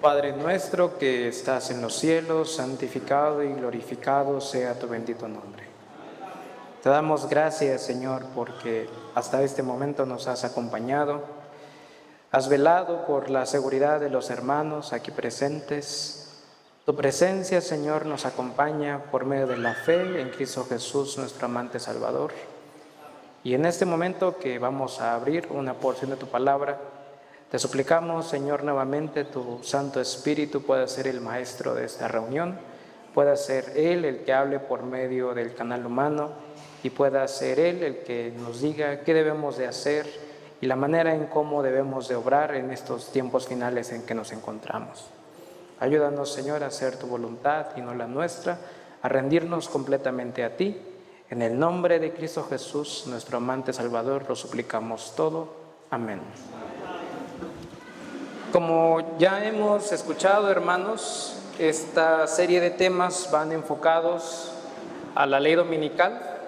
Padre nuestro que estás en los cielos, santificado y glorificado sea tu bendito nombre. Te damos gracias, Señor, porque hasta este momento nos has acompañado. Has velado por la seguridad de los hermanos aquí presentes. Tu presencia, Señor, nos acompaña por medio de la fe en Cristo Jesús, nuestro amante Salvador. Y en este momento que vamos a abrir una porción de tu palabra, te suplicamos, Señor, nuevamente tu Santo Espíritu pueda ser el maestro de esta reunión, pueda ser Él el que hable por medio del canal humano y pueda ser Él el que nos diga qué debemos de hacer y la manera en cómo debemos de obrar en estos tiempos finales en que nos encontramos. Ayúdanos, Señor, a hacer tu voluntad y no la nuestra, a rendirnos completamente a ti. En el nombre de Cristo Jesús, nuestro amante Salvador, lo suplicamos todo. Amén. Como ya hemos escuchado, hermanos, esta serie de temas van enfocados a la ley dominical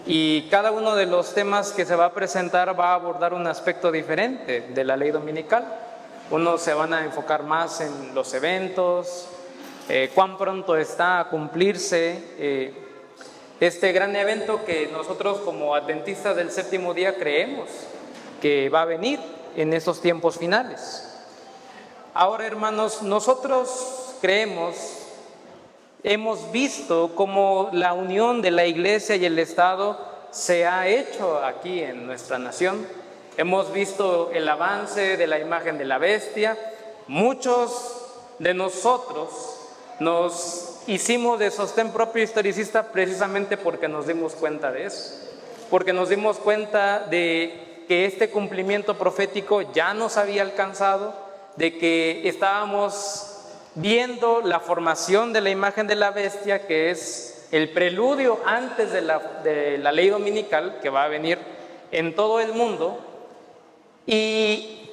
y cada uno de los temas que se va a presentar va a abordar un aspecto diferente de la ley dominical. Unos se van a enfocar más en los eventos, cuán pronto está a cumplirse este gran evento que nosotros como adventistas del séptimo día creemos que va a venir en esos tiempos finales. Ahora, hermanos, nosotros creemos, hemos visto cómo la unión de la Iglesia y el Estado se ha hecho aquí en nuestra nación. Hemos visto el avance de la imagen de la bestia. Muchos de nosotros nos hicimos de sostén propio historicista precisamente porque nos dimos cuenta de eso, porque nos dimos cuenta de que este cumplimiento profético ya nos había alcanzado, de que estábamos viendo la formación de la imagen de la bestia, que es el preludio antes de la ley dominical que va a venir en todo el mundo. Y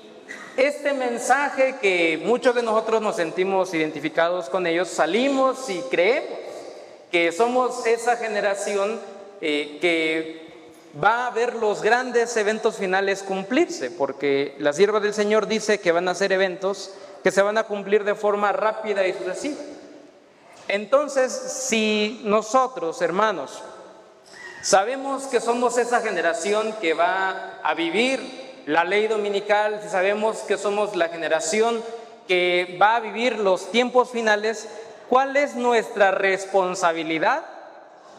este mensaje que muchos de nosotros nos sentimos identificados con ellos, salimos y creemos que somos esa generación que va a ver los grandes eventos finales cumplirse, porque la sierva del Señor dice que van a ser eventos que se van a cumplir de forma rápida y sucesiva. Entonces, si nosotros, hermanos, sabemos que somos esa generación que va a vivir la ley dominical, si sabemos que somos la generación que va a vivir los tiempos finales, ¿cuál es nuestra responsabilidad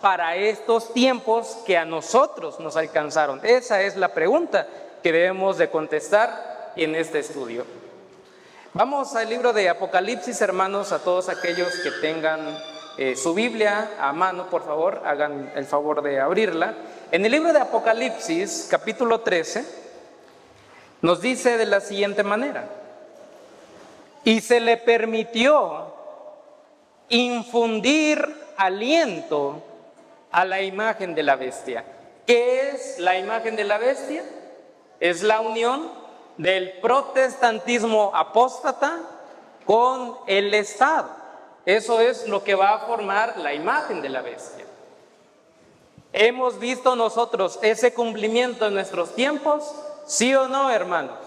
para estos tiempos que a nosotros nos alcanzaron? Esa es la pregunta que debemos de contestar en este estudio. Vamos al libro de Apocalipsis, hermanos, a todos aquellos que tengan su Biblia a mano, por favor, hagan el favor de abrirla. En el libro de Apocalipsis, capítulo 13, nos dice de la siguiente manera: y se le permitió infundir aliento a la imagen de la bestia. ¿Qué es la imagen de la bestia? Es la unión del protestantismo apóstata con el Estado. Eso es lo que va a formar la imagen de la bestia. ¿Hemos visto nosotros ese cumplimiento en nuestros tiempos? ¿Sí o no, hermanos?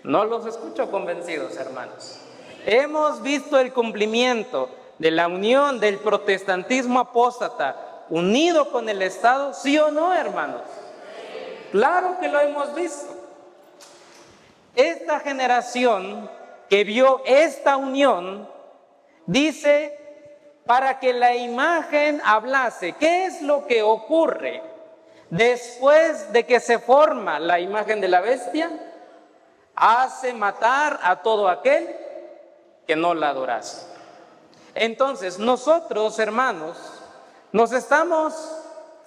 No los escucho convencidos, hermanos. ¿Hemos visto el cumplimiento de la unión del protestantismo apóstata unido con el Estado? ¿Sí o no, hermanos? Claro que lo hemos visto. Esta generación que vio esta unión dice, para que la imagen hablase. ¿Qué es lo que ocurre después de que se forma la imagen de la bestia? Hace matar a todo aquel que no la adorase. Entonces, nosotros, hermanos,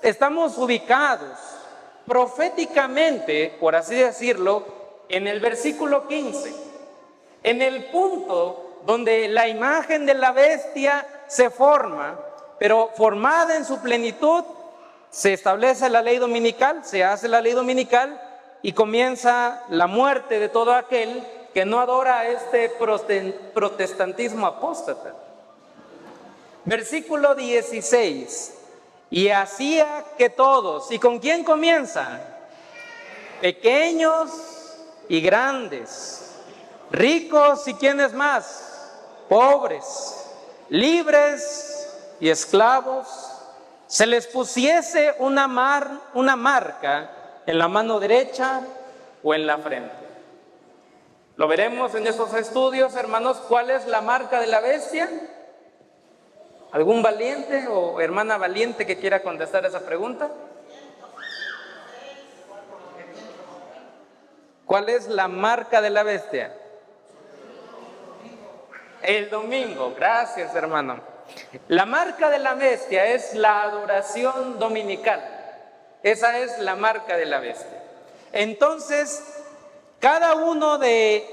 estamos ubicados proféticamente, por así decirlo, en el versículo 15, en el punto donde la imagen de la bestia se forma, pero formada en su plenitud, se establece la ley dominical, se hace la ley dominical y comienza la muerte de todo aquel que no adora a este protestantismo apóstata. Versículo 16, y hacía que todos, ¿y con quién comienza? Pequeños y grandes, ricos y ¿quiénes más? Pobres, libres y esclavos, se les pusiese una marca en la mano derecha o en la frente. Lo veremos en estos estudios, hermanos. ¿Cuál es la marca de la bestia? ¿Algún valiente o hermana valiente que quiera contestar esa pregunta? ¿Cuál es la marca de la bestia? El domingo. Gracias, hermano. La marca de la bestia es la adoración dominical. Esa es la marca de la bestia. Entonces, cada uno de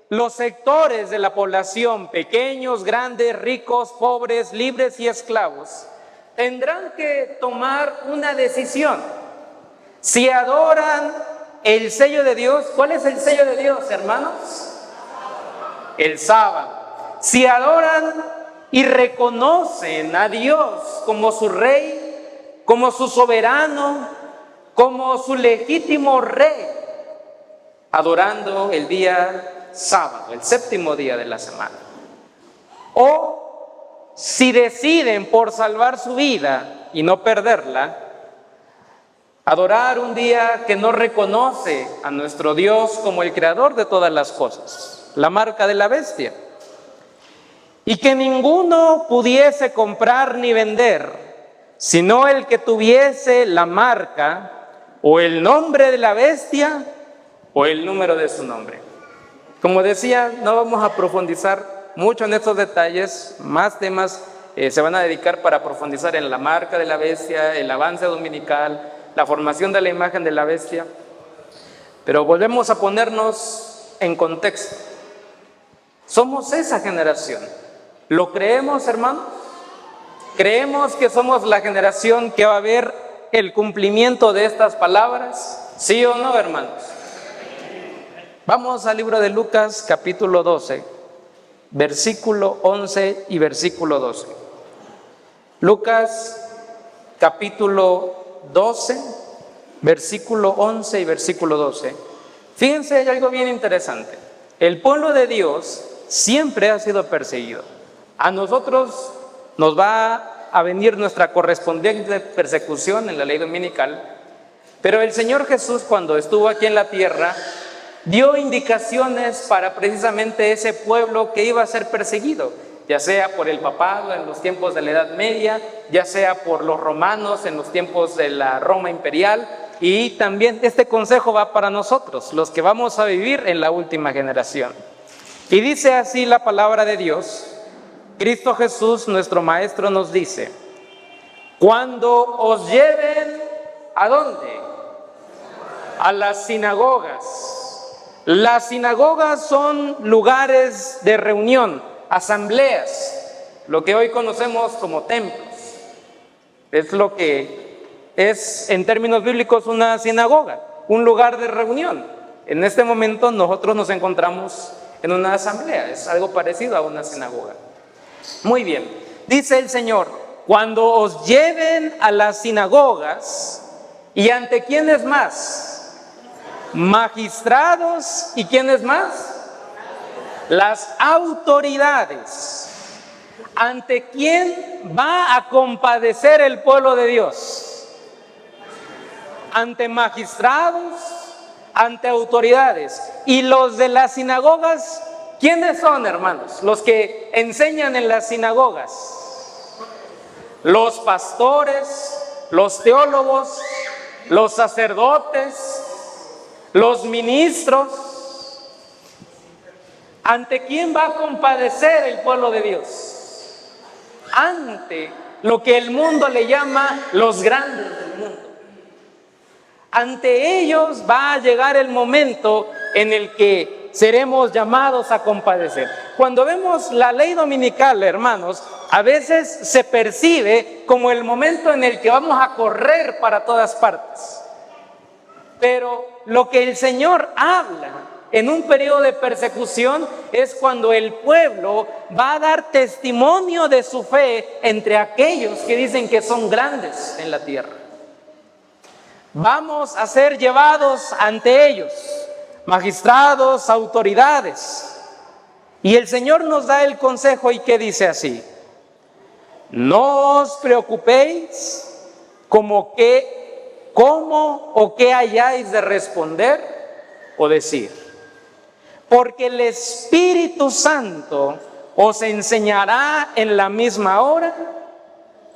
los sectores de la población, pequeños, grandes, ricos, pobres, libres y esclavos, tendrán que tomar una decisión. Si adoran el sello de Dios, ¿cuál es el sello de Dios, hermanos? El sábado. Si adoran y reconocen a Dios como su rey, como su soberano, como su legítimo rey, adorando el día sábado, el séptimo día de la semana. O si deciden por salvar su vida y no perderla, adorar un día que no reconoce a nuestro Dios como el creador de todas las cosas, la marca de la bestia. Y que ninguno pudiese comprar ni vender, sino el que tuviese la marca o el nombre de la bestia o el número de su nombre. Como decía, no vamos a profundizar mucho en estos detalles, más temas se van a dedicar para profundizar en la marca de la bestia, el avance dominical, la formación de la imagen de la bestia. Pero volvemos a ponernos en contexto. Somos esa generación. ¿Lo creemos, hermanos? ¿Creemos que somos la generación que va a ver el cumplimiento de estas palabras? ¿Sí o no, hermanos? Vamos al libro de Lucas, capítulo 12, versículo 11 y versículo 12. Lucas, capítulo 12, versículo 11 y versículo 12. Fíjense, hay algo bien interesante. El pueblo de Dios siempre ha sido perseguido. A nosotros nos va a venir nuestra correspondiente persecución en la ley dominical, pero el Señor Jesús, cuando estuvo aquí en la tierra, dio indicaciones para precisamente ese pueblo que iba a ser perseguido, ya sea por el papado en los tiempos de la Edad Media, ya sea por los romanos en los tiempos de la Roma imperial, y también este consejo va para nosotros, los que vamos a vivir en la última generación. Y dice así la palabra de Dios. Cristo Jesús, nuestro Maestro, nos dice: cuando os lleven, ¿a dónde? A las sinagogas. Las sinagogas son lugares de reunión, asambleas, lo que hoy conocemos como templos. Es lo que es en términos bíblicos una sinagoga, un lugar de reunión. En este momento nosotros nos encontramos en una asamblea, es algo parecido a una sinagoga. Muy bien, dice el Señor: cuando os lleven a las sinagogas, ¿y ante quiénes más? Magistrados, ¿y quiénes más? Las autoridades. ¿Ante quién va a compadecer el pueblo de Dios? Ante magistrados, ante autoridades. Y los de las sinagogas, ¿quiénes son, hermanos? Los que enseñan en las sinagogas. Los pastores, los teólogos, los sacerdotes, los ministros. ¿Ante quién va a compadecer el pueblo de Dios? Ante lo que el mundo le llama los grandes del mundo. Ante ellos va a llegar el momento en el que seremos llamados a compadecer. Cuando vemos la ley dominical, hermanos, a veces se percibe como el momento en el que vamos a correr para todas partes. Pero lo que el Señor habla en un periodo de persecución es cuando el pueblo va a dar testimonio de su fe entre aquellos que dicen que son grandes en la tierra. Vamos a ser llevados ante ellos, magistrados, autoridades. Y el Señor nos da el consejo y que dice así: no os preocupéis cómo o qué hayáis de responder o decir, porque el Espíritu Santo os enseñará en la misma hora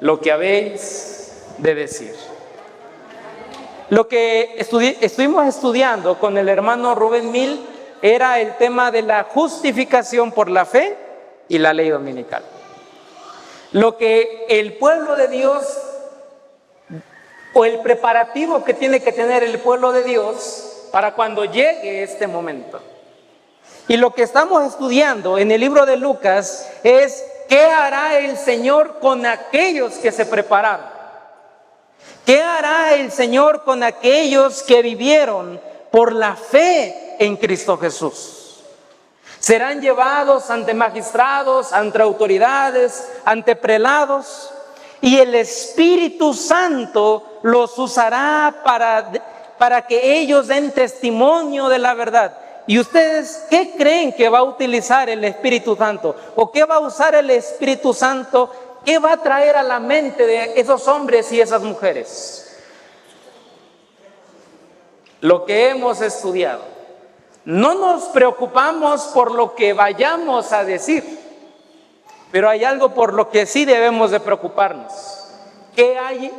lo que habéis de decir. Lo que estuvimos estudiando con el hermano Rubén Mil era el tema de la justificación por la fe y la ley dominical. Lo que el pueblo de Dios, o el preparativo que tiene que tener el pueblo de Dios para cuando llegue este momento. Y lo que estamos estudiando en el libro de Lucas es qué hará el Señor con aquellos que se prepararon. ¿Qué hará el Señor con aquellos que vivieron por la fe en Cristo Jesús? Serán llevados ante magistrados, ante autoridades, ante prelados, y el Espíritu Santo los usará para que ellos den testimonio de la verdad. ¿Y ustedes qué creen que va a utilizar el Espíritu Santo? ¿O qué va a usar el Espíritu Santo? ¿Qué va a traer a la mente de esos hombres y esas mujeres? Lo que hemos estudiado. No nos preocupamos por lo que vayamos a decir, pero hay algo por lo que sí debemos de preocuparnos. ¿Qué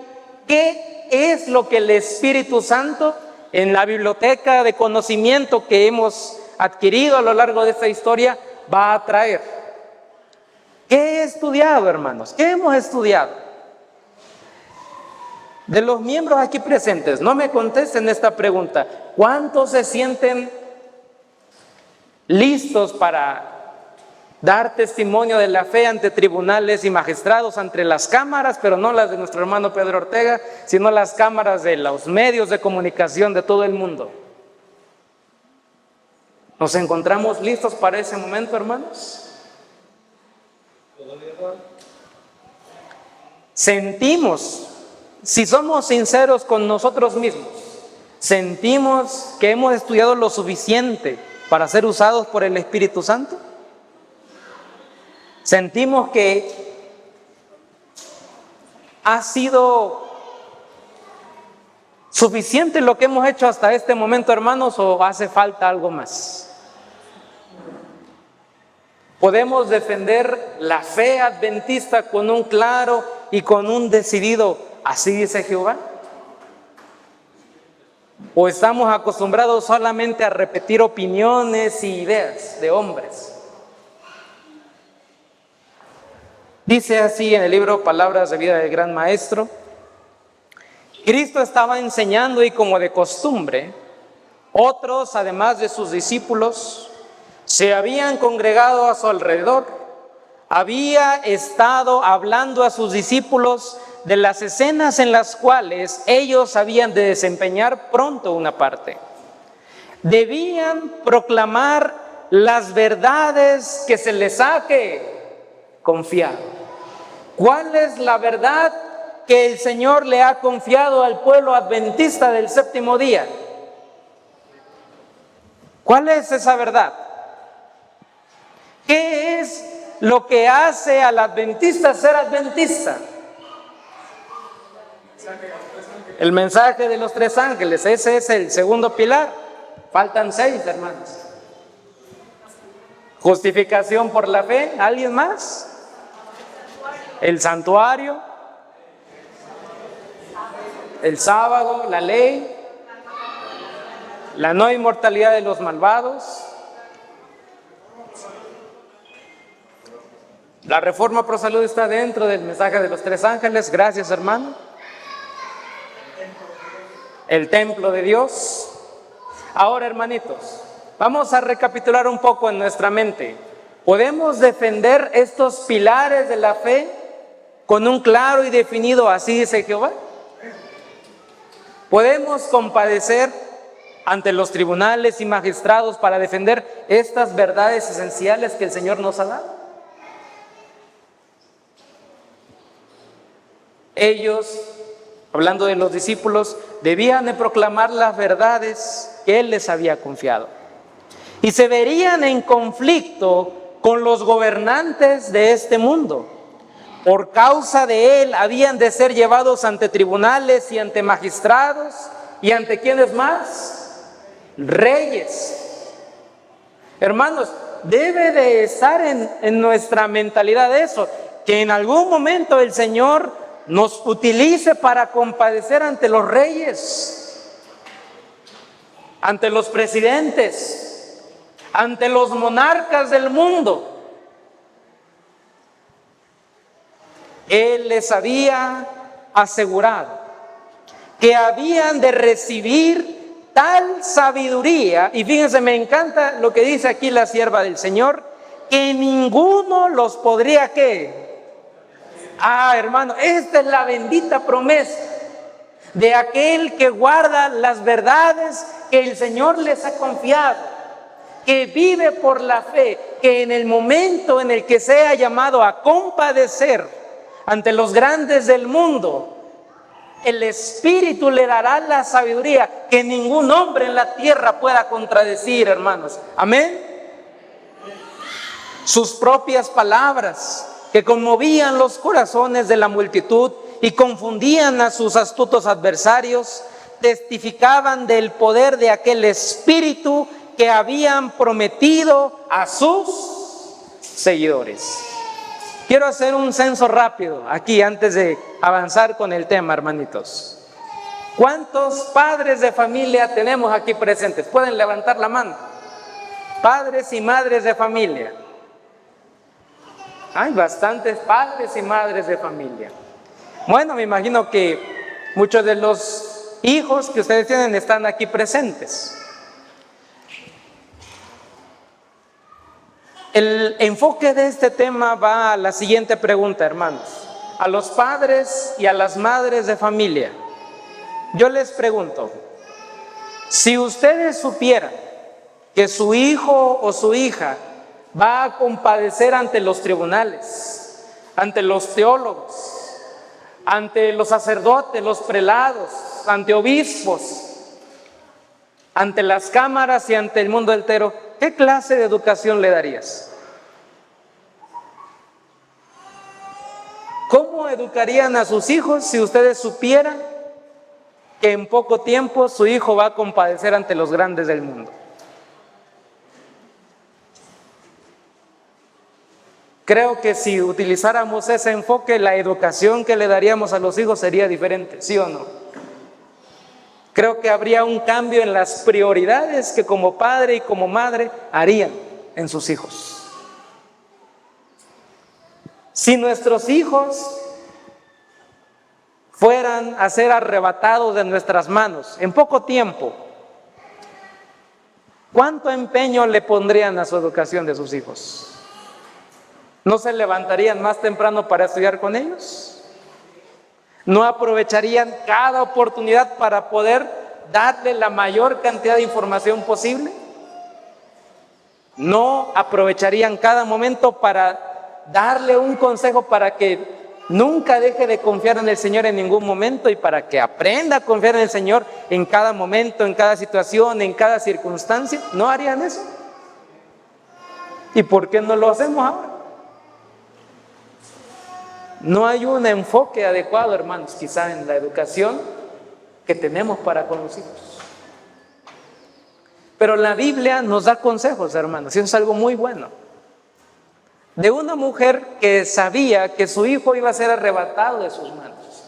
es lo que el Espíritu Santo en la biblioteca de conocimiento que hemos adquirido a lo largo de esta historia va a traer? ¿Qué he estudiado, hermanos? ¿Qué hemos estudiado? De los miembros aquí presentes, no me contesten esta pregunta. ¿Cuántos se sienten listos para dar testimonio de la fe ante tribunales y magistrados, ante las cámaras, pero no las de nuestro hermano Pedro Ortega, sino las cámaras de los medios de comunicación de todo el mundo? ¿Nos encontramos listos para ese momento, hermanos? Sentimos, si somos sinceros con nosotros mismos, sentimos que hemos estudiado lo suficiente para ser usados por el Espíritu Santo. Sentimos que ha sido suficiente lo que hemos hecho hasta este momento, hermanos, o hace falta algo más. Podemos defender la fe adventista con un claro y con un decidido "así dice Jehová", o estamos acostumbrados solamente a repetir opiniones y ideas de hombres. Dice así en el libro Palabras de Vida del Gran Maestro: Cristo estaba enseñando y, como de costumbre, otros, además de sus discípulos, se habían congregado a su alrededor. Había estado hablando a sus discípulos de las escenas en las cuales ellos habían de desempeñar pronto una parte. Debían proclamar las verdades que se les ha confiado. ¿Cuál es la verdad que el Señor le ha confiado al pueblo adventista del séptimo día? ¿Cuál es esa verdad? ¿Qué es lo que hace al adventista ser adventista? El mensaje de los tres ángeles, ese es el segundo pilar. Faltan 6, hermanos. Justificación por la fe, ¿alguien más? El santuario, el sábado, la ley, la no inmortalidad de los malvados, la reforma pro salud está dentro del mensaje de los tres ángeles. Gracias, hermano. El templo de Dios. Ahora, hermanitos, vamos a recapitular un poco en nuestra mente. ¿Podemos defender estos pilares de la fe con un claro y definido "así dice Jehová"? ¿Podemos compadecer ante los tribunales y magistrados para defender estas verdades esenciales que el Señor nos ha dado? Ellos, hablando de los discípulos, debían de proclamar las verdades que Él les había confiado. Y se verían en conflicto con los gobernantes de este mundo. Por causa de él habían de ser llevados ante tribunales y ante magistrados y ante ¿quiénes más? Reyes. Hermanos, debe de estar en nuestra mentalidad eso, que en algún momento el Señor nos utilice para compadecer ante los reyes, ante los presidentes, ante los monarcas del mundo. Él les había asegurado que habían de recibir tal sabiduría, y fíjense, me encanta lo que dice aquí la sierva del Señor, que ninguno los podría, ¿qué? Hermano, esta es la bendita promesa de aquel que guarda las verdades que el Señor les ha confiado, que vive por la fe, que en el momento en el que sea llamado a compadecer ante los grandes del mundo, el Espíritu le dará la sabiduría que ningún hombre en la tierra pueda contradecir, hermanos. Amén. Sus propias palabras que conmovían los corazones de la multitud y confundían a sus astutos adversarios, testificaban del poder de aquel Espíritu que habían prometido a sus seguidores. Quiero hacer un censo rápido aquí antes de avanzar con el tema, hermanitos. ¿Cuántos padres de familia tenemos aquí presentes? ¿Pueden levantar la mano? Padres y madres de familia. Hay bastantes padres y madres de familia. Bueno, me imagino que muchos de los hijos que ustedes tienen están aquí presentes. El enfoque de este tema va a la siguiente pregunta, hermanos. A los padres y a las madres de familia. Yo les pregunto, si ustedes supieran que su hijo o su hija va a compadecer ante los tribunales, ante los teólogos, ante los sacerdotes, los prelados, ante obispos, ante las cámaras y ante el mundo entero, ¿qué clase de educación le darías? ¿Cómo educarían a sus hijos si ustedes supieran que en poco tiempo su hijo va a compadecer ante los grandes del mundo? Creo que si utilizáramos ese enfoque, la educación que le daríamos a los hijos sería diferente, ¿sí o no? Creo que habría un cambio en las prioridades que como padre y como madre harían en sus hijos. Si nuestros hijos fueran a ser arrebatados de nuestras manos en poco tiempo, ¿cuánto empeño le pondrían a su educación de sus hijos? ¿No se levantarían más temprano para estudiar con ellos? ¿No aprovecharían cada oportunidad para poder darle la mayor cantidad de información posible? ¿No aprovecharían cada momento para darle un consejo para que nunca deje de confiar en el Señor en ningún momento y para que aprenda a confiar en el Señor en cada momento, en cada situación, en cada circunstancia? ¿No harían eso? ¿Y por qué no lo hacemos ahora? No hay un enfoque adecuado, hermanos, quizá en la educación que tenemos para con los hijos. Pero la Biblia nos da consejos, hermanos, y eso es algo muy bueno. De una mujer que sabía que su hijo iba a ser arrebatado de sus manos.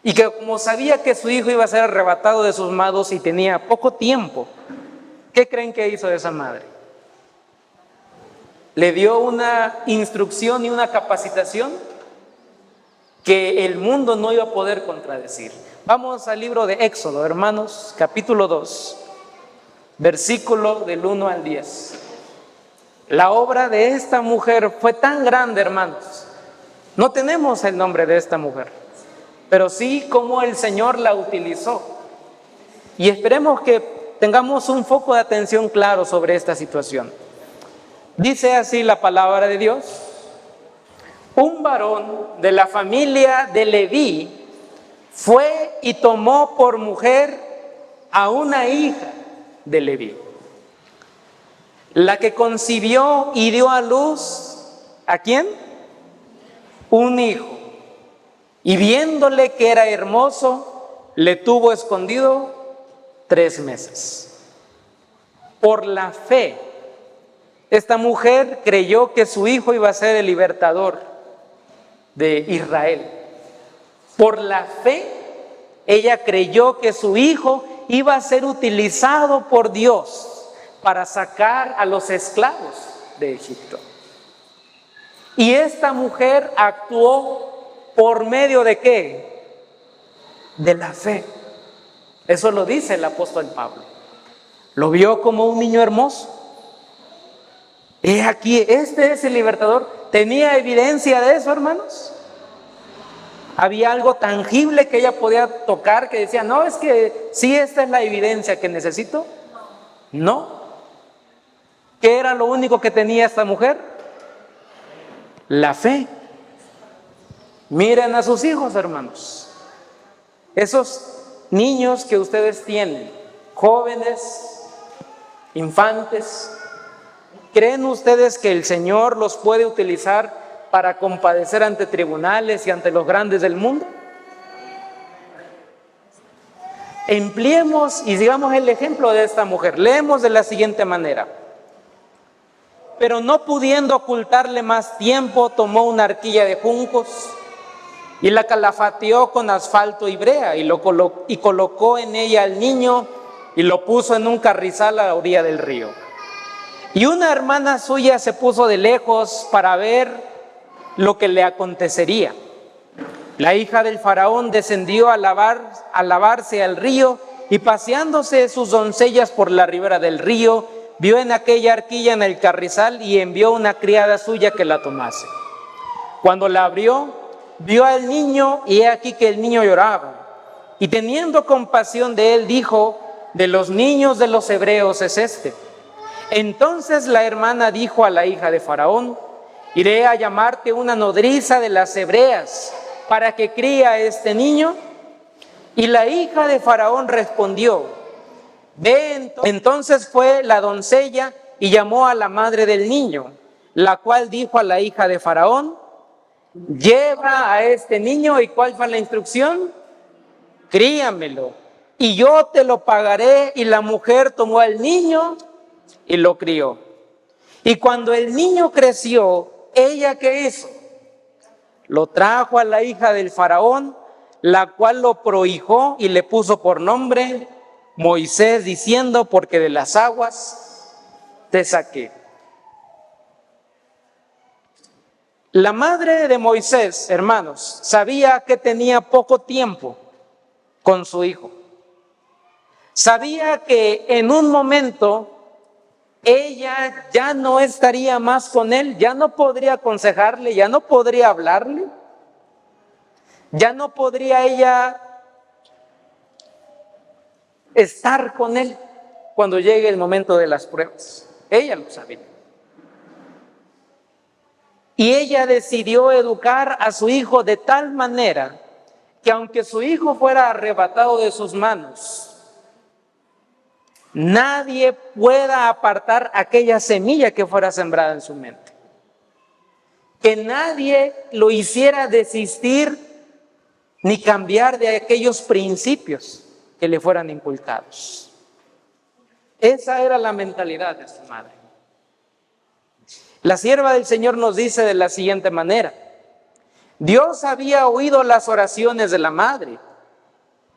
Y que como sabía que su hijo iba a ser arrebatado de sus manos y tenía poco tiempo, ¿qué creen que hizo esa madre? Le dio una instrucción y una capacitación que el mundo no iba a poder contradecir. Vamos al libro de Éxodo, hermanos, capítulo 2, versículo del 1 al 10. La obra de esta mujer fue tan grande, hermanos. No tenemos el nombre de esta mujer, pero sí cómo el Señor la utilizó. Y esperemos que tengamos un foco de atención claro sobre esta situación. Dice así la palabra de Dios: un varón de la familia de Leví fue y tomó por mujer a una hija de Leví. la que concibió y dio a luz, ¿a quién? Un hijo. Y viéndole que era hermoso, le tuvo escondido 3 meses. Por la fe, esta mujer creyó que su hijo iba a ser el libertador de Israel. Por la fe, ella creyó que su hijo iba a ser utilizado por Dios para sacar a los esclavos de Egipto. Y esta mujer actuó por medio ¿de qué? De la fe. Eso lo dice el apóstol Pablo. Lo vio como un niño hermoso. Y aquí, este es el libertador. ¿Tenía evidencia de eso, hermanos? ¿Había algo tangible que ella podía tocar que decía, no, es que sí, esta es la evidencia que necesito? No. ¿Qué era lo único que tenía esta mujer? La fe. Miren a sus hijos, hermanos. Esos niños que ustedes tienen, jóvenes, infantes, ¿creen ustedes que el Señor los puede utilizar para compadecer ante tribunales y ante los grandes del mundo? Empleemos y sigamos el ejemplo de esta mujer. Leemos de la siguiente manera. Pero no pudiendo ocultarle más tiempo, tomó una arquilla de juncos y la calafateó con asfalto y brea y colocó en ella al niño y lo puso en un carrizal a la orilla del río. Y una hermana suya se puso de lejos para ver lo que le acontecería. La hija del faraón descendió a lavarse al río y paseándose sus doncellas por la ribera del río, vio en aquella arquilla en el carrizal y envió una criada suya que la tomase. Cuando la abrió, vio al niño y he aquí que el niño lloraba. Y teniendo compasión de él, dijo, de los niños de los hebreos es este. Entonces la hermana dijo a la hija de faraón, iré a llamarte una nodriza de las hebreas para que críe a este niño. Y la hija de faraón respondió, ve. Entonces fue la doncella y llamó a la madre del niño, la cual dijo a la hija de faraón, lleva a este niño. ¿Y cuál fue la instrucción? Críamelo y yo te lo pagaré. Y la mujer tomó al niño y lo crió. Y cuando el niño creció, ¿ella qué hizo? Lo trajo a la hija del faraón, la cual lo prohijó y le puso por nombre Moisés, diciendo, porque de las aguas te saqué. La madre de Moisés, hermanos, sabía que tenía poco tiempo con su hijo. Sabía que en un momento ella ya no estaría más con él, ya no podría aconsejarle, ya no podría hablarle, ya no podría ella estar con él cuando llegue el momento de las pruebas. Ella lo sabía. Y ella decidió educar a su hijo de tal manera que aunque su hijo fuera arrebatado de sus manos, nadie pueda apartar aquella semilla que fuera sembrada en su mente. Que nadie lo hiciera desistir ni cambiar de aquellos principios que le fueran inculcados. Esa era la mentalidad de su madre. La sierva del Señor nos dice de la siguiente manera: Dios había oído las oraciones de la madre.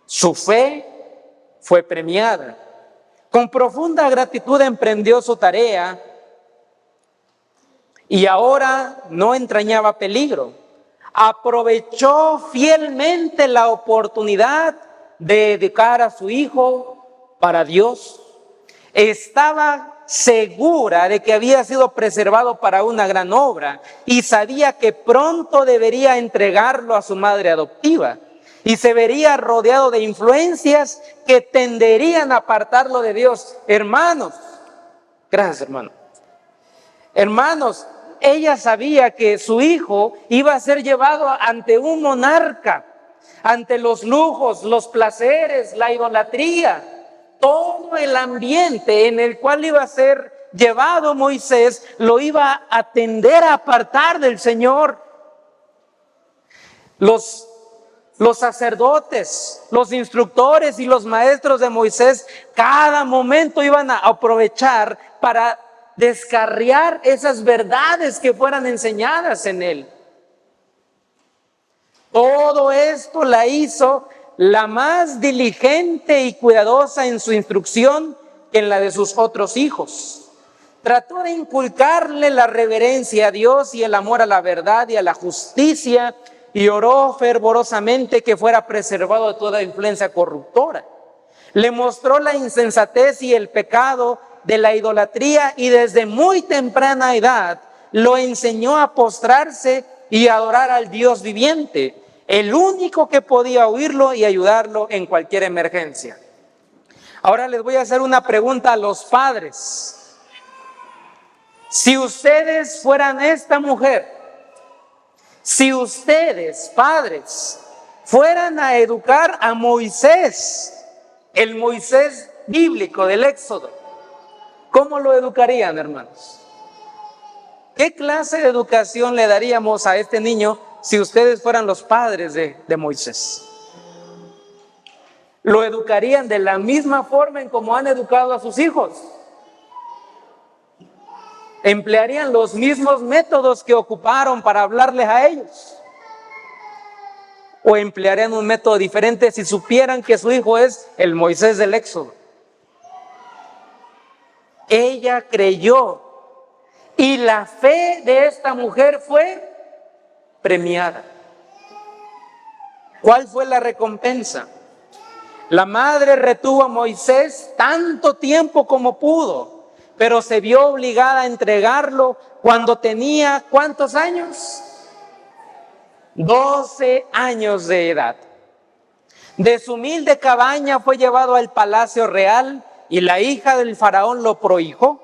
Su fe fue premiada. Con profunda gratitud emprendió su tarea y ahora no entrañaba peligro. Aprovechó fielmente la oportunidad de educar a su hijo para Dios. Estaba segura de que había sido preservado para una gran obra y sabía que pronto debería entregarlo a su madre adoptiva y se vería rodeado de influencias que tenderían a apartarlo de Dios. Hermanos, gracias hermano. Hermanos, ella sabía que su hijo iba a ser llevado ante un monarca, ante los lujos, los placeres, la idolatría, todo el ambiente en el cual iba a ser llevado Moisés lo iba a tender a apartar del Señor. Los sacerdotes, los instructores y los maestros de Moisés, cada momento iban a aprovechar para descarriar esas verdades que fueran enseñadas en él. Todo esto la hizo la más diligente y cuidadosa en su instrucción que en la de sus otros hijos. Trató de inculcarle la reverencia a Dios y el amor a la verdad y a la justicia, y oró fervorosamente que fuera preservado de toda influencia corruptora. Le mostró la insensatez y el pecado de la idolatría, y desde muy temprana edad lo enseñó a postrarse y adorar al Dios viviente, el único que podía oírlo y ayudarlo en cualquier emergencia. Ahora les voy a hacer una pregunta a los padres. Si ustedes fueran esta mujer, si ustedes, padres, fueran a educar a Moisés, el Moisés bíblico del Éxodo, ¿cómo lo educarían, hermanos? ¿Qué clase de educación le daríamos a este niño si ustedes fueran los padres de Moisés? ¿Lo educarían de la misma forma en como han educado a sus hijos? ¿Emplearían los mismos métodos que ocuparon para hablarles a ellos? ¿O emplearían un método diferente si supieran que su hijo es el Moisés del Éxodo? Ella creyó, y la fe de esta mujer fue premiada. ¿Cuál fue la recompensa? La madre retuvo a Moisés tanto tiempo como pudo, pero se vio obligada a entregarlo cuando tenía, ¿cuántos años? 12 años de edad. De su humilde cabaña fue llevado al palacio real, y la hija del faraón lo prohijó.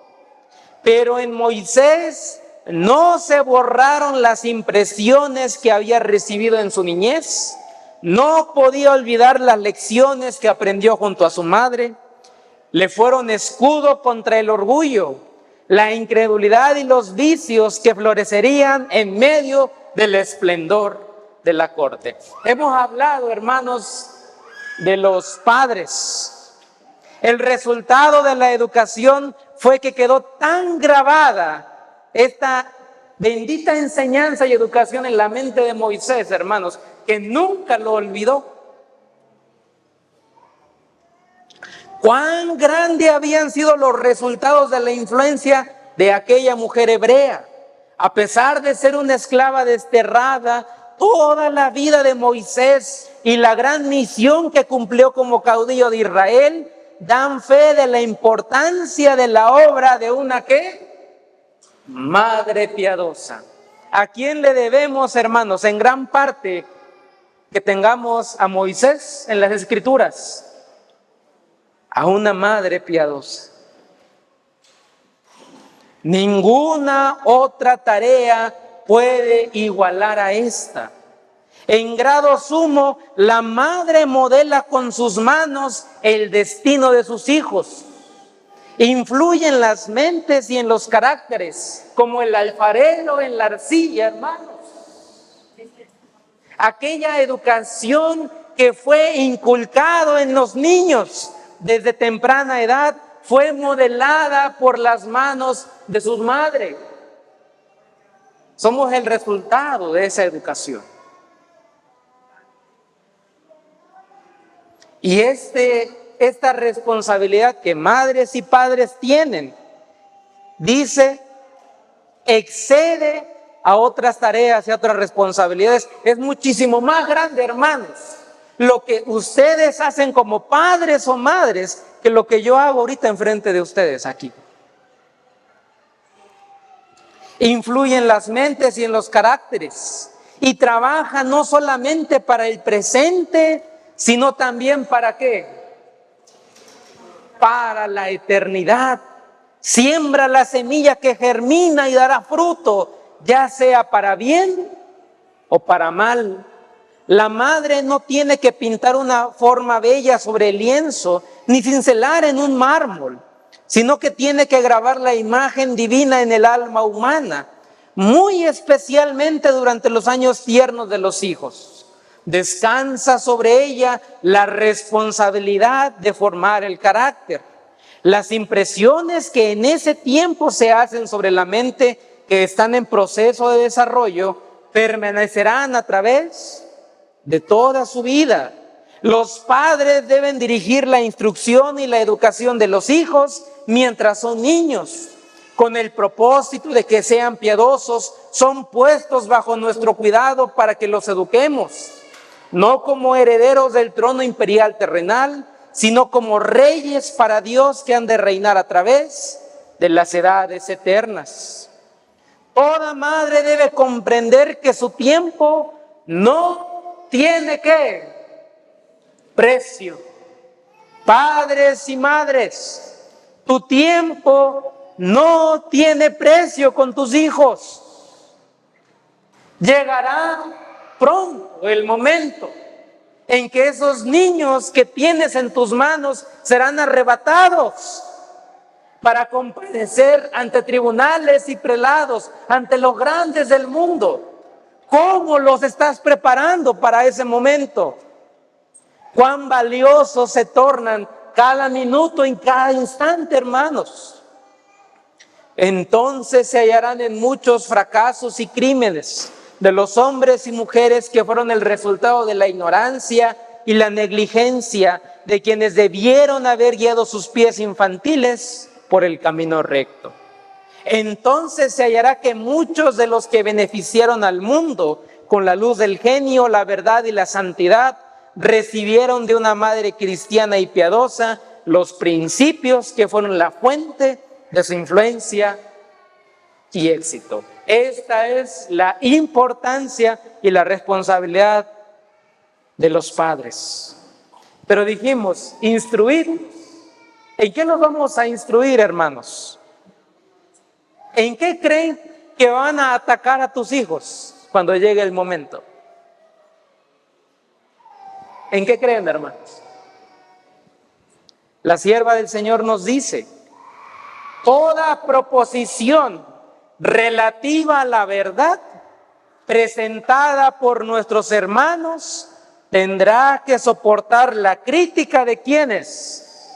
Pero en Moisés no se borraron las impresiones que había recibido en su niñez. No podía olvidar las lecciones que aprendió junto a su madre. Le fueron escudo contra el orgullo, la incredulidad y los vicios que florecerían en medio del esplendor de la corte. Hemos hablado, hermanos, de los padres. El resultado de la educación fue que quedó tan grabada esta bendita enseñanza y educación en la mente de Moisés, hermanos, que nunca lo olvidó. Cuán grande habían sido los resultados de la influencia de aquella mujer hebrea. A pesar de ser una esclava desterrada, toda la vida de Moisés y la gran misión que cumplió como caudillo de Israel dan fe de la importancia de la obra de una ¿qué? Madre piadosa. ¿A quién le debemos, hermanos, en gran parte que tengamos a Moisés en las Escrituras? A una madre piadosa. Ninguna otra tarea puede igualar a esta. En grado sumo, la madre modela con sus manos el destino de sus hijos. Influye en las mentes y en los caracteres, como el alfarero en la arcilla, hermanos. Aquella educación que fue inculcado en los niños desde temprana edad fue modelada por las manos de sus madres. Somos el resultado de esa educación. Y esta responsabilidad que madres y padres tienen, dice, excede a otras tareas y a otras responsabilidades. Es muchísimo más grande, hermanos, lo que ustedes hacen como padres o madres que lo que yo hago ahorita enfrente de ustedes aquí. Influye en las mentes y en los caracteres, y trabaja no solamente para el presente, sino también para ¿qué? Para la eternidad. Siembra la semilla que germina y dará fruto, ya sea para bien o para mal. La madre no tiene que pintar una forma bella sobre el lienzo, ni cincelar en un mármol, sino que tiene que grabar la imagen divina en el alma humana, muy especialmente durante los años tiernos de los hijos. Descansa sobre ella la responsabilidad de formar el carácter. Las impresiones que en ese tiempo se hacen sobre la mente, que están en proceso de desarrollo, permanecerán a través de toda su vida. Los padres deben dirigir la instrucción y la educación de los hijos mientras son niños, con el propósito de que sean piadosos. Son puestos bajo nuestro cuidado para que los eduquemos, no como herederos del trono imperial terrenal, sino como reyes para Dios que han de reinar a través de las edades eternas. Toda madre debe comprender que su tiempo no tiene precio. Padres y madres, tu tiempo no tiene precio con tus hijos. Llegará pronto el momento en que esos niños que tienes en tus manos serán arrebatados para comparecer ante tribunales y prelados, ante los grandes del mundo. ¿Cómo los estás preparando para ese momento? Cuán valiosos se tornan cada minuto y cada instante, hermanos. Entonces se hallarán en muchos fracasos y crímenes de los hombres y mujeres que fueron el resultado de la ignorancia y la negligencia de quienes debieron haber guiado sus pies infantiles por el camino recto. Entonces se hallará que muchos de los que beneficiaron al mundo con la luz del genio, la verdad y la santidad, recibieron de una madre cristiana y piadosa los principios que fueron la fuente de su influencia y éxito. Esta es la importancia y la responsabilidad de los padres. Pero dijimos, instruir. ¿En qué nos vamos a instruir, hermanos? ¿En qué creen que van a atacar a tus hijos cuando llegue el momento? ¿En qué creen, hermanos? La sierva del Señor nos dice, toda proposición relativa a la verdad presentada por nuestros hermanos tendrá que soportar la crítica de ¿quiénes?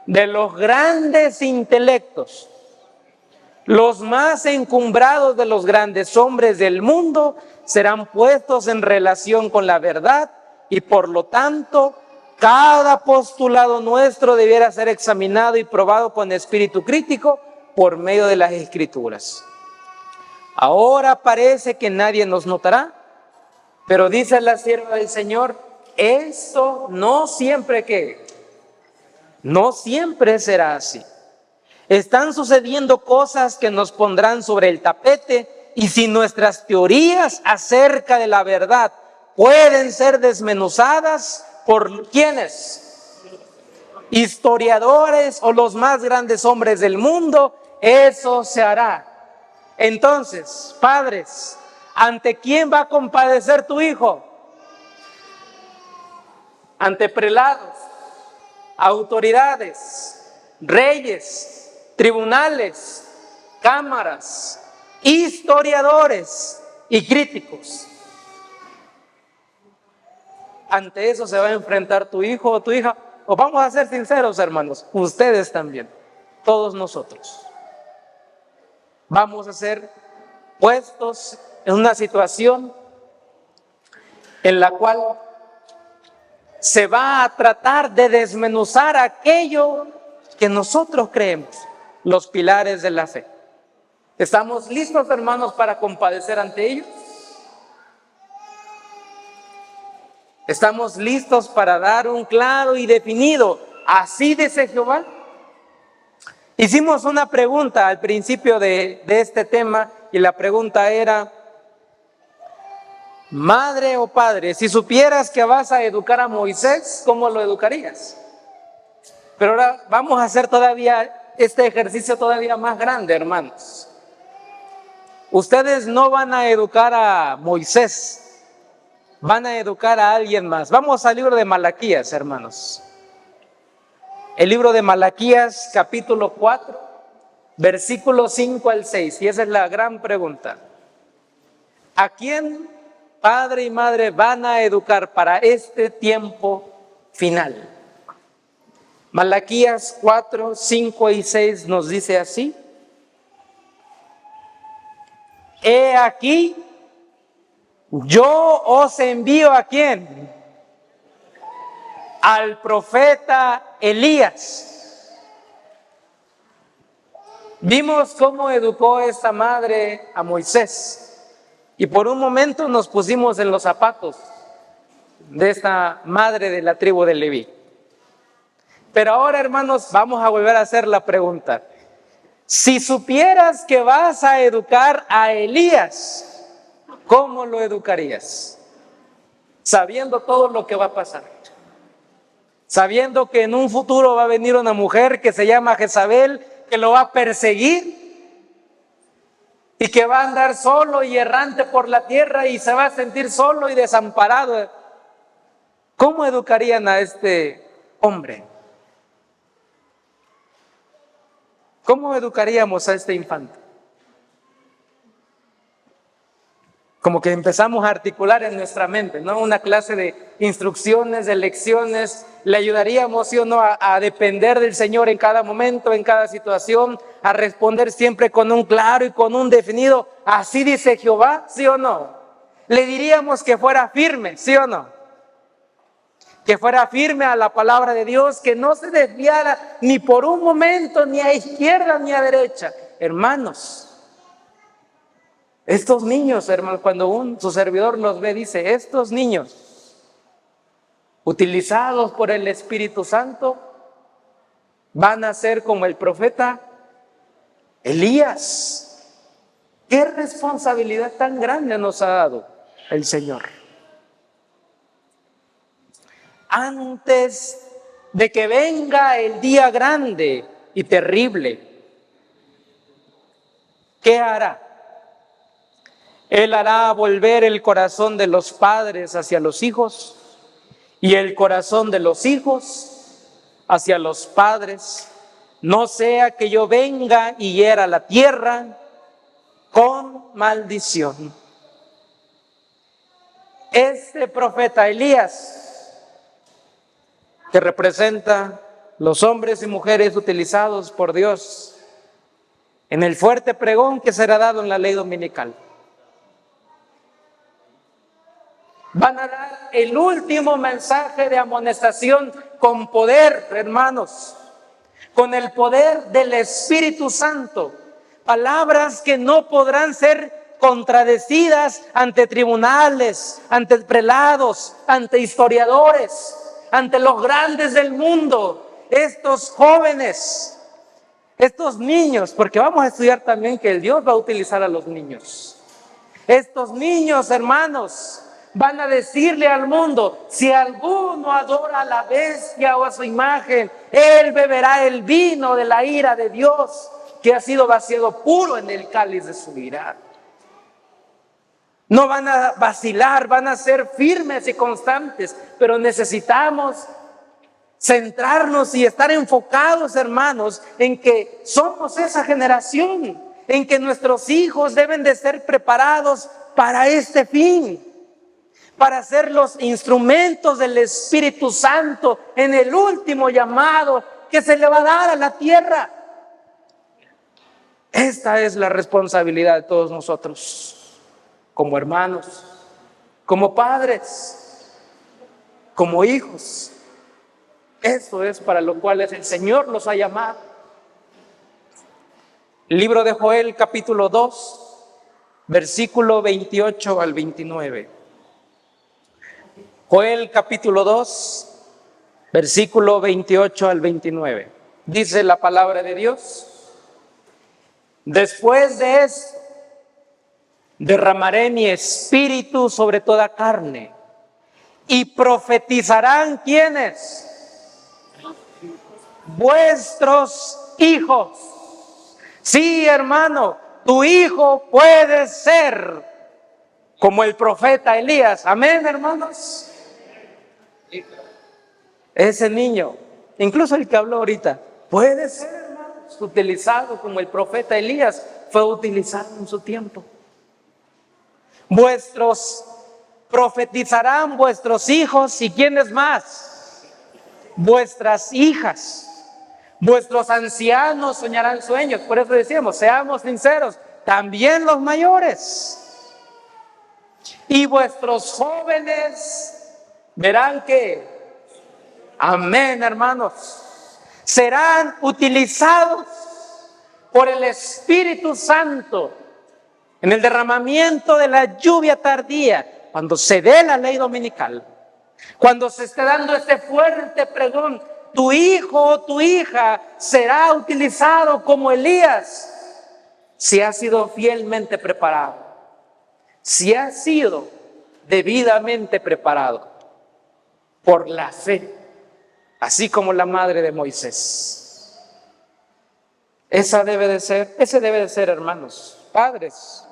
De los grandes intelectos, los más encumbrados de los grandes hombres del mundo serán puestos en relación con la verdad y por lo tanto cada postulado nuestro debiera ser examinado y probado con espíritu crítico por medio de las Escrituras. Ahora parece que nadie nos notará, pero dice la sierva del Señor, eso no siempre no siempre será así. Están sucediendo cosas que nos pondrán sobre el tapete y si nuestras teorías acerca de la verdad pueden ser desmenuzadas por ¿quiénes? Historiadores o los más grandes hombres del mundo, eso se hará. Entonces, padres, ¿ante quién va a compadecer tu hijo? Ante prelados, autoridades, reyes, tribunales, cámaras, historiadores y críticos. Ante eso se va a enfrentar tu hijo o tu hija, o vamos a ser sinceros, hermanos, ustedes también, todos nosotros. Vamos a ser puestos en una situación en la cual se va a tratar de desmenuzar aquello que nosotros creemos, los pilares de la fe. ¿Estamos listos, hermanos, para compadecer ante ellos? ¿Estamos listos para dar un claro y definido así dice Jehová? Hicimos una pregunta al principio de este tema y la pregunta era, madre o padre, si supieras que vas a educar a Moisés, ¿cómo lo educarías? Pero ahora vamos a hacer todavía este ejercicio todavía más grande, hermanos. Ustedes no van a educar a Moisés, van a educar a alguien más. Vamos al libro de Malaquías, hermanos. el libro de Malaquías, capítulo 4, versículos 5 al 6. Y esa es la gran pregunta. ¿A quién padre y madre van a educar para este tiempo final? Malaquías 4, 5 y 6 nos dice así: He aquí, yo os envío ¿a quién? Al profeta Elías. Vimos cómo educó esta madre a Moisés. Y por un momento nos pusimos en los zapatos de esta madre de la tribu de Leví. Pero ahora, hermanos, vamos a volver a hacer la pregunta. Si supieras que vas a educar a Elías, ¿cómo lo educarías? Sabiendo todo lo que va a pasar. Sabiendo que en un futuro va a venir una mujer que se llama Jezabel, que lo va a perseguir y que va a andar solo y errante por la tierra y se va a sentir solo y desamparado. ¿Cómo educarían a este hombre? ¿Cómo educaríamos a este infante? Como que empezamos a articular en nuestra mente, ¿no? Una clase de instrucciones, de lecciones. Le ayudaríamos, ¿sí o no?, a depender del Señor en cada momento, en cada situación, a responder siempre con un claro y con un definido, así dice Jehová, ¿sí o no? Le diríamos que fuera firme, ¿sí o no? Que fuera firme a la palabra de Dios, que no se desviara ni por un momento, ni a izquierda ni a derecha. Hermanos, estos niños, hermanos, cuando su servidor los ve, dice, estos niños, utilizados por el Espíritu Santo, van a ser como el profeta Elías. ¿Qué responsabilidad tan grande nos ha dado el Señor? Antes de que venga el día grande y terrible, ¿qué hará? Él hará volver el corazón de los padres hacia los hijos y el corazón de los hijos hacia los padres, no sea que yo venga y hiera la tierra con maldición. Este profeta Elías, que representa los hombres y mujeres utilizados por Dios en el fuerte pregón que será dado en la ley dominical, van a dar el último mensaje de amonestación con poder, hermanos, con el poder del Espíritu Santo. Palabras que no podrán ser contradecidas ante tribunales, ante prelados, ante historiadores, ante los grandes del mundo. Estos jóvenes, estos niños, porque vamos a estudiar también que el Dios va a utilizar a los niños. Estos niños, hermanos, van a decirle al mundo, si alguno adora a la bestia o a su imagen, él beberá el vino de la ira de Dios, que ha sido vaciado puro en el cáliz de su ira. No van a vacilar, van a ser firmes y constantes, pero necesitamos centrarnos y estar enfocados, hermanos, en que somos esa generación, en que nuestros hijos deben de ser preparados para este fin, para ser los instrumentos del Espíritu Santo en el último llamado que se le va a dar a la tierra. Esta es la responsabilidad de todos nosotros, como hermanos, como padres, como hijos. Eso es para lo cual el Señor los ha llamado. Libro de Joel, capítulo 2, versículo 28 al 29. Joel, capítulo 2, versículo 28 al 29. Dice la palabra de Dios: después de esto, derramaré mi espíritu sobre toda carne, y profetizarán ¿quiénes? Vuestros hijos. Sí, hermano, tu hijo puede ser como el profeta Elías. Amén, hermanos. Ese niño incluso el que habló ahorita, puede ser, hermanos, utilizado como el profeta Elías fue utilizado en su tiempo. Profetizarán vuestros hijos, y ¿quiénes más? Vuestras hijas. Vuestros ancianos soñarán sueños. Por eso decíamos, seamos sinceros, también los mayores. Y vuestros jóvenes verán que, amén, hermanos, serán utilizados por el Espíritu Santo en el derramamiento de la lluvia tardía, cuando se dé la ley dominical, cuando se esté dando este fuerte pregón. Tu hijo o tu hija será utilizado como Elías si ha sido fielmente preparado, si ha sido debidamente preparado por la fe, así como la madre de Moisés. Ese debe de ser, hermanos, padres,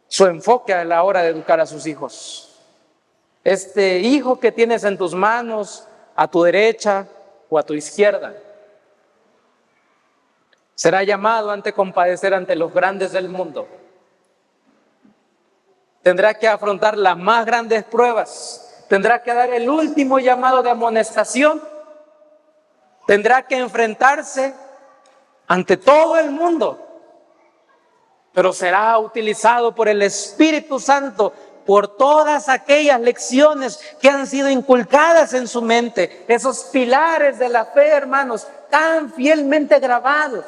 su enfoque a la hora de educar a sus hijos. Este hijo que tienes en tus manos, a tu derecha o a tu izquierda, será llamado ante compadecer ante los grandes del mundo. Tendrá que afrontar las más grandes pruebas, tendrá que dar el último llamado de amonestación, tendrá que enfrentarse ante todo el mundo, pero será utilizado por el Espíritu Santo por todas aquellas lecciones que han sido inculcadas en su mente, esos pilares de la fe, hermanos, tan fielmente grabados.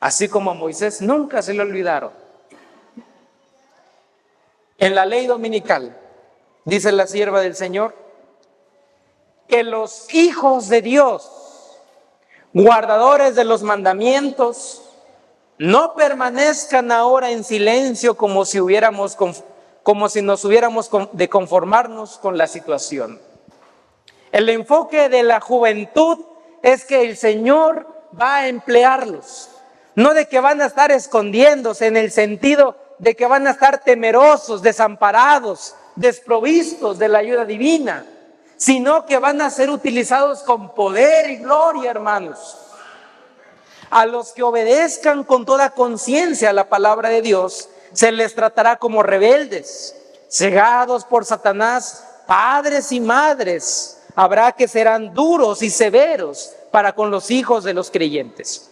Así como a Moisés nunca se le olvidaron. En la ley dominical, dice la sierva del Señor, que los hijos de Dios, guardadores de los mandamientos, no permanezcan ahora en silencio como si nos hubiéramos de conformarnos con la situación. El enfoque de la juventud es que el Señor va a emplearlos, no de que van a estar escondiéndose en el sentido de que van a estar temerosos, desamparados, desprovistos de la ayuda divina, sino que van a ser utilizados con poder y gloria, hermanos. A los que obedezcan con toda conciencia a la palabra de Dios, se les tratará como rebeldes, cegados por Satanás, padres y madres. Habrá que serán duros y severos para con los hijos de los creyentes.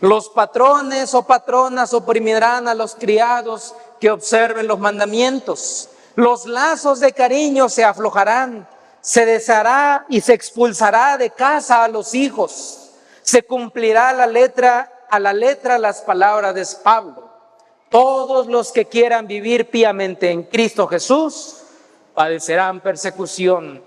Los patrones o patronas oprimirán a los criados que observen los mandamientos. Los lazos de cariño se aflojarán, se deshará y se expulsará de casa a los hijos. Se cumplirá a la letra las palabras de Pablo. Todos los que quieran vivir piamente en Cristo Jesús padecerán persecución.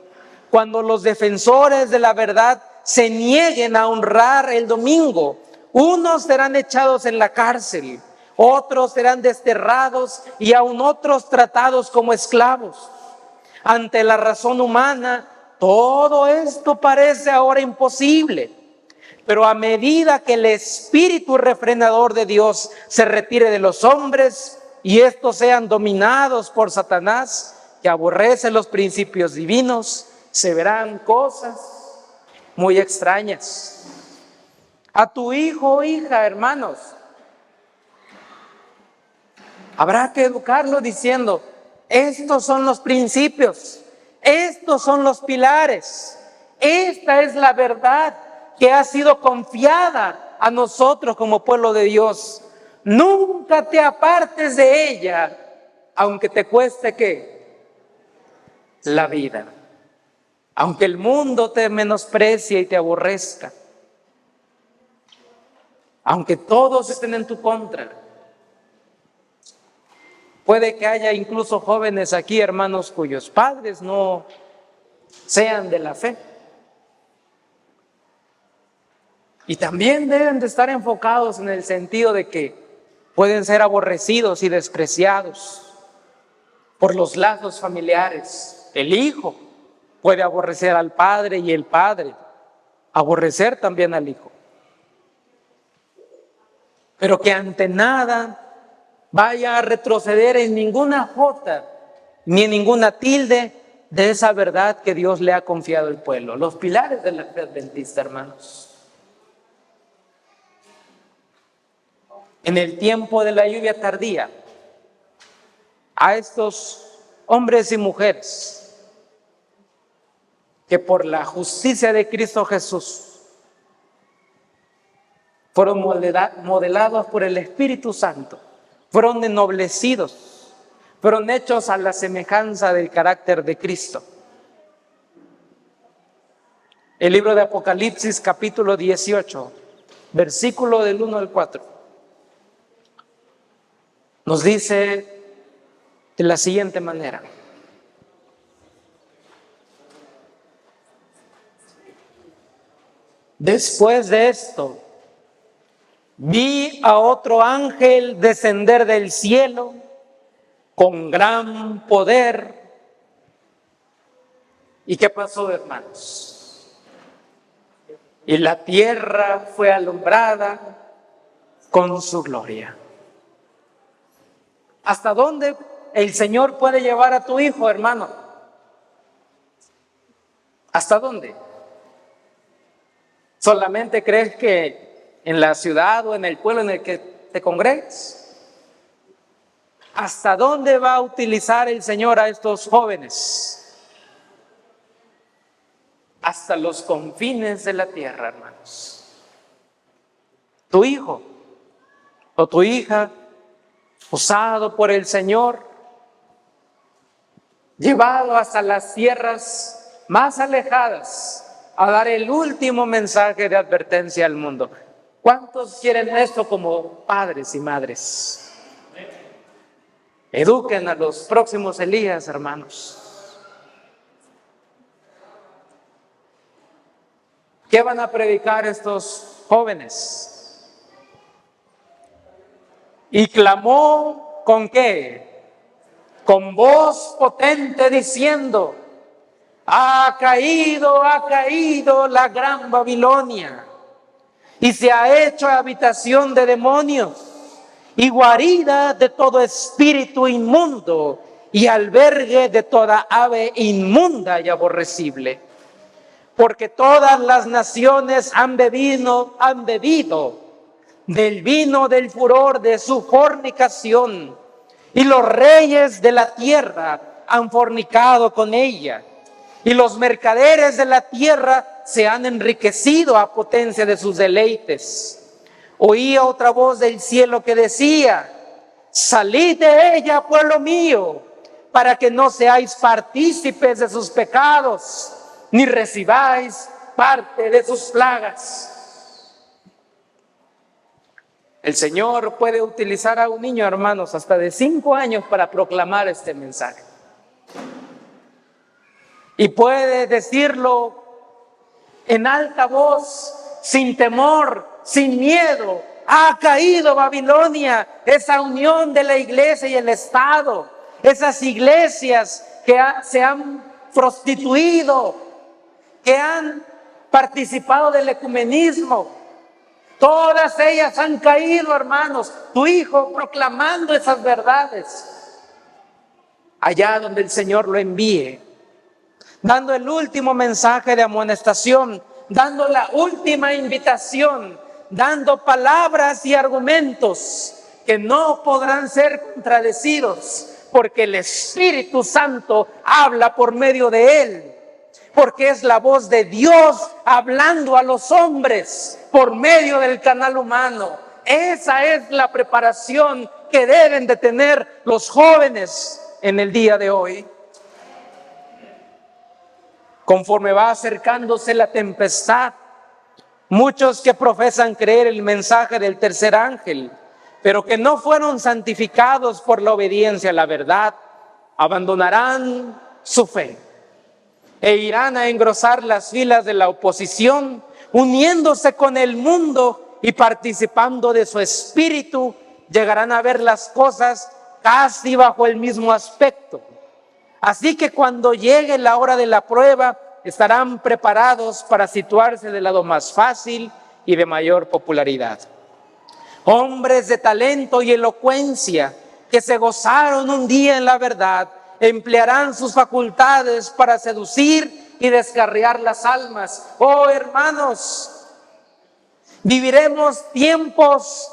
Cuando los defensores de la verdad se nieguen a honrar el domingo, unos serán echados en la cárcel, otros serán desterrados y aún otros tratados como esclavos. Ante la razón humana, todo esto parece ahora imposible. Pero a medida que el espíritu refrenador de Dios se retire de los hombres y estos sean dominados por Satanás, que aborrece los principios divinos, se verán cosas muy extrañas. A tu hijo o hija, hermanos, habrá que educarlo diciendo, estos son los principios, estos son los pilares, esta es la verdad que ha sido confiada a nosotros como pueblo de Dios. Nunca te apartes de ella, aunque te cueste ¿qué? La vida. Aunque el mundo te menosprecie y te aborrezca. Aunque todos estén en tu contra. Puede que haya incluso jóvenes aquí, hermanos, cuyos padres no sean de la fe. Y también deben de estar enfocados en el sentido de que pueden ser aborrecidos y despreciados por los lazos familiares. El hijo puede aborrecer al padre y el padre aborrecer también al hijo. Pero que ante nada vaya a retroceder en ninguna jota ni en ninguna tilde de esa verdad que Dios le ha confiado al pueblo. Los pilares de la fe adventista, hermanos. En el tiempo de la lluvia tardía, a estos hombres y mujeres que por la justicia de Cristo Jesús fueron modelados por el Espíritu Santo, fueron ennoblecidos, fueron hechos a la semejanza del carácter de Cristo. El libro de Apocalipsis, capítulo 18, versículo del 1 al 4, nos dice de la siguiente manera: después de esto, vi a otro ángel descender del cielo con gran poder. ¿Y qué pasó, hermanos? Y la tierra fue alumbrada con su gloria. ¿Hasta dónde el Señor puede llevar a tu hijo, hermano? ¿Hasta dónde? ¿Solamente crees que en la ciudad o en el pueblo en el que te congregues? ¿Hasta dónde va a utilizar el Señor a estos jóvenes? Hasta los confines de la tierra, hermanos. Tu hijo o tu hija, usado por el Señor, llevado hasta las tierras más alejadas a dar el último mensaje de advertencia al mundo. ¿Cuántos quieren esto como padres y madres? Eduquen a los próximos Elías, hermanos. ¿Qué van a predicar estos jóvenes? Y clamó, ¿con qué? Con voz potente diciendo: ha caído la gran Babilonia, y se ha hecho habitación de demonios y guarida de todo espíritu inmundo y albergue de toda ave inmunda y aborrecible. Porque todas las naciones han bebido del vino del furor de su fornicación, y los reyes de la tierra han fornicado con ella, y los mercaderes de la tierra se han enriquecido a potencia de sus deleites. Oía otra voz del cielo que decía: salid de ella, pueblo mío, para que no seáis partícipes de sus pecados, ni recibáis parte de sus plagas. El Señor puede utilizar a un niño, hermanos, hasta de 5 años para proclamar este mensaje. Y puede decirlo en alta voz, sin temor, sin miedo: ha caído Babilonia, esa unión de la iglesia y el Estado, esas iglesias que se han prostituido, que han participado del ecumenismo. Todas ellas han caído, hermanos. Tu hijo proclamando esas verdades allá donde el Señor lo envíe, dando el último mensaje de amonestación, dando la última invitación, dando palabras y argumentos que no podrán ser contradecidos, porque el Espíritu Santo habla por medio de él. Porque es la voz de Dios hablando a los hombres por medio del canal humano. Esa es la preparación que deben de tener los jóvenes en el día de hoy. Conforme va acercándose la tempestad, muchos que profesan creer el mensaje del tercer ángel, pero que no fueron santificados por la obediencia a la verdad, abandonarán su fe e irán a engrosar las filas de la oposición, uniéndose con el mundo y participando de su espíritu. Llegarán a ver las cosas casi bajo el mismo aspecto. Así que cuando llegue la hora de la prueba, estarán preparados para situarse del lado más fácil y de mayor popularidad. Hombres de talento y elocuencia que se gozaron un día en la verdad emplearán sus facultades para seducir y descarriar las almas. Oh hermanos, viviremos tiempos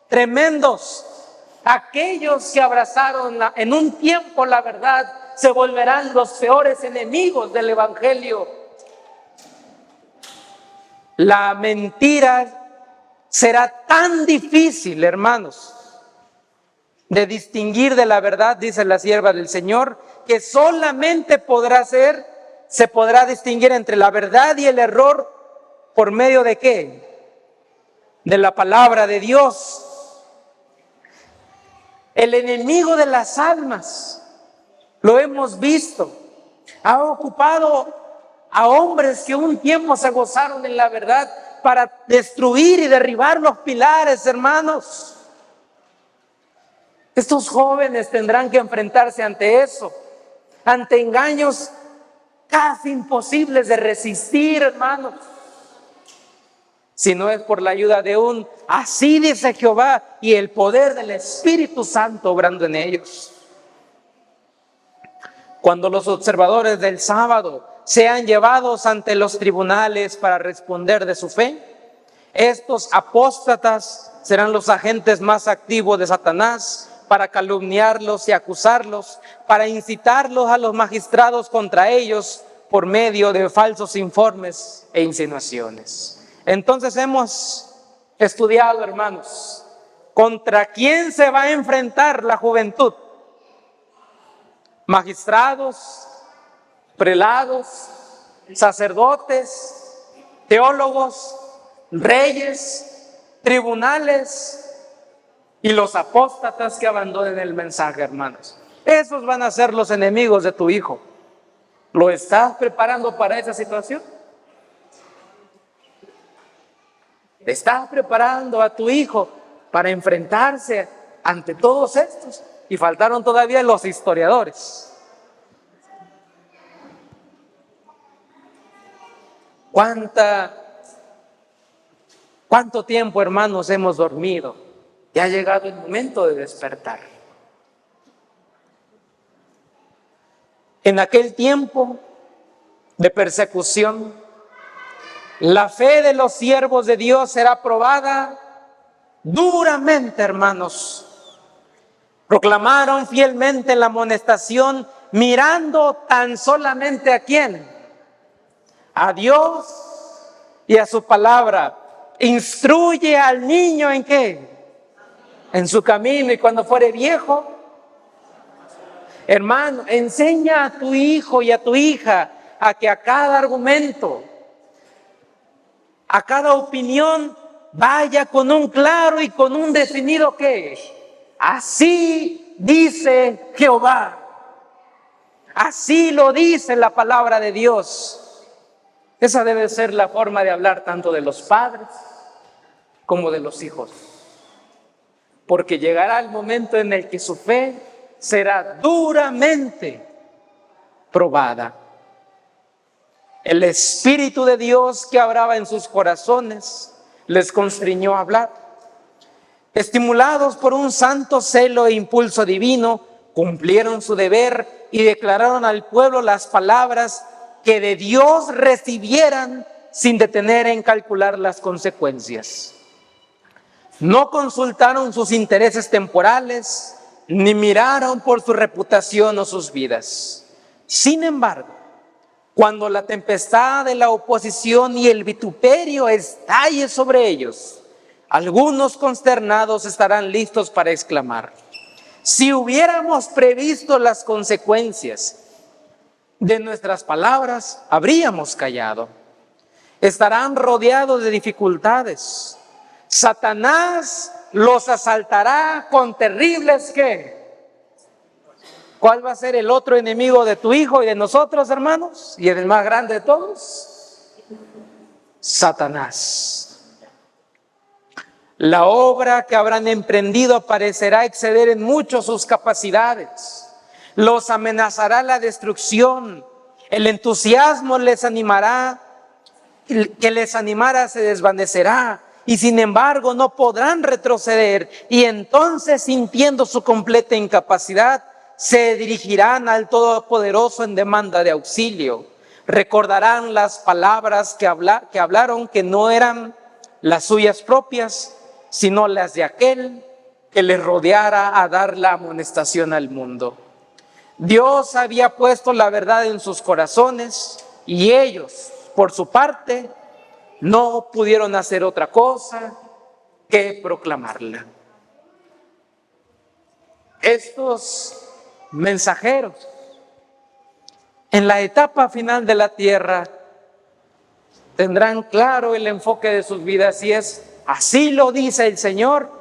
tremendos. Aquellos que abrazaron en un tiempo la verdad se volverán los peores enemigos del Evangelio. La mentira será tan difícil, hermanos, de distinguir de la verdad, dice la sierva del Señor, que solamente se podrá distinguir entre la verdad y el error por medio de ¿qué? De la palabra de Dios. El enemigo de las almas, lo hemos visto, ha ocupado a hombres que un tiempo se gozaron en la verdad para destruir y derribar los pilares, hermanos. Estos jóvenes tendrán que enfrentarse ante eso, ante engaños casi imposibles de resistir, hermanos. Si no es por la ayuda de así dice Jehová, y el poder del Espíritu Santo obrando en ellos. Cuando los observadores del sábado sean llevados ante los tribunales para responder de su fe, estos apóstatas serán los agentes más activos de Satanás para calumniarlos y acusarlos, para incitarlos a los magistrados contra ellos por medio de falsos informes e insinuaciones. Entonces hemos estudiado, hermanos, ¿contra quién se va a enfrentar la juventud? Magistrados, prelados, sacerdotes, teólogos, reyes, tribunales y los apóstatas que abandonen el mensaje, hermanos. Esos van a ser los enemigos de tu hijo. ¿Lo estás preparando para esa situación? ¿Estás preparando a tu hijo para enfrentarse ante todos estos? Y faltaron todavía los historiadores. ¿Cuánto tiempo, hermanos, hemos dormido? Ya ha llegado el momento de despertar. En aquel tiempo de persecución, la fe de los siervos de Dios será probada duramente, hermanos. Proclamaron fielmente la amonestación, mirando tan solamente ¿a quién? A Dios y a su palabra. Instruye al niño ¿en qué? En su camino, y cuando fuere viejo, hermano, enseña a tu hijo y a tu hija a que a cada argumento, a cada opinión, vaya con un claro y con un definido ¿qué? Así dice Jehová. Así lo dice la palabra de Dios. Esa debe ser la forma de hablar tanto de los padres como de los hijos. Porque llegará el momento en el que su fe será duramente probada. El Espíritu de Dios que obraba en sus corazones les constriñó a hablar. Estimulados por un santo celo e impulso divino, cumplieron su deber y declararon al pueblo las palabras que de Dios recibieran sin detener en calcular las consecuencias. No consultaron sus intereses temporales, ni miraron por su reputación o sus vidas. Sin embargo, cuando la tempestad de la oposición y el vituperio estalle sobre ellos, algunos consternados estarán listos para exclamar: si hubiéramos previsto las consecuencias de nuestras palabras, habríamos callado. Estarán rodeados de dificultades. Satanás los asaltará con terribles ¿qué? ¿Cuál va a ser el otro enemigo de tu hijo y de nosotros, hermanos? Y el más grande de todos, Satanás. La obra que habrán emprendido parecerá exceder en mucho sus capacidades. Los amenazará la destrucción. El entusiasmo les animará, que les animara se desvanecerá. Y sin embargo no podrán retroceder. Y entonces, sintiendo su completa incapacidad, se dirigirán al Todopoderoso en demanda de auxilio. Recordarán las palabras que hablaron, que no eran las suyas propias, sino las de aquel que les rodeara a dar la amonestación al mundo. Dios había puesto la verdad en sus corazones y ellos, por su parte, no pudieron hacer otra cosa que proclamarla. Estos mensajeros, en la etapa final de la tierra, tendrán claro el enfoque de sus vidas y es: así lo dice el Señor,